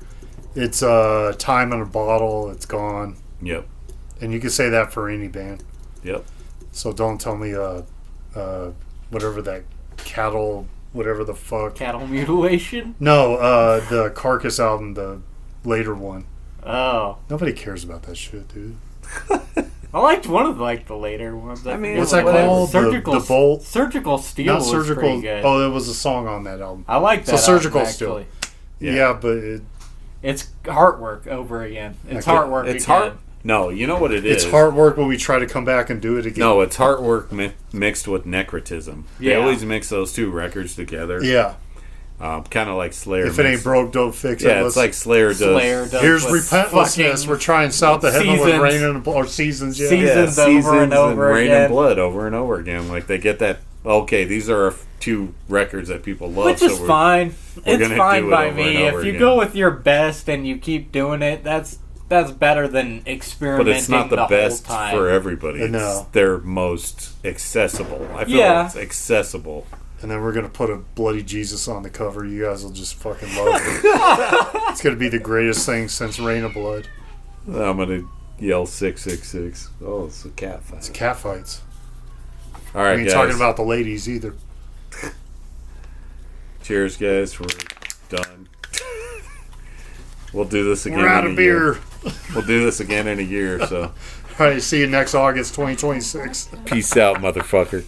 It's time in a bottle. It's gone. Yep. And you can say that for any band. Yep. So don't tell me whatever that cattle... Whatever the fuck. Cattle Mutilation? No, the Carcass album, the later one. Oh. Nobody cares about that shit, dude. I liked one of the later ones. I mean, what's that called? Surgical the Bolt. Surgical Steel. Not was Surgical. pretty good. Oh, there was a song on that album. I like that. So Surgical album, Steel. actually. Yeah, but it's Heartwork over again. It's Heartwork. It's again. No, you know what it is. It's Heartwork when we try to come back and do it again. No, it's Heartwork mixed with Necrotism. They Yeah. always mix those two records together. Yeah. Kind of like Slayer. If it ain't broke, don't fix it. Yeah, it's like Slayer does. Here's repentlessness. We're trying south of heaven with rain and or seasons. Yeah, seasons over and over rain again. and blood over and over again. Like they get that. Okay, these are 2 records that people love, which is fine. It's fine by me. If you go with your best and you keep doing it, that's better than experimenting. But it's not the best whole time. for everybody. It's No. their most accessible. I feel like it's accessible. And then we're going to put a bloody Jesus on the cover. You guys will just fucking love it. It's going to be the greatest thing since Rain of Blood. I'm going to yell 666. Oh, it's a cat fight. It's cat fights. All right, I ain't guys. talking about the ladies either. Cheers, guys. We're done. We'll do this again. We're out of beer. We'll do this again in a year. So, All right, see you next August 2026. peace out, motherfucker.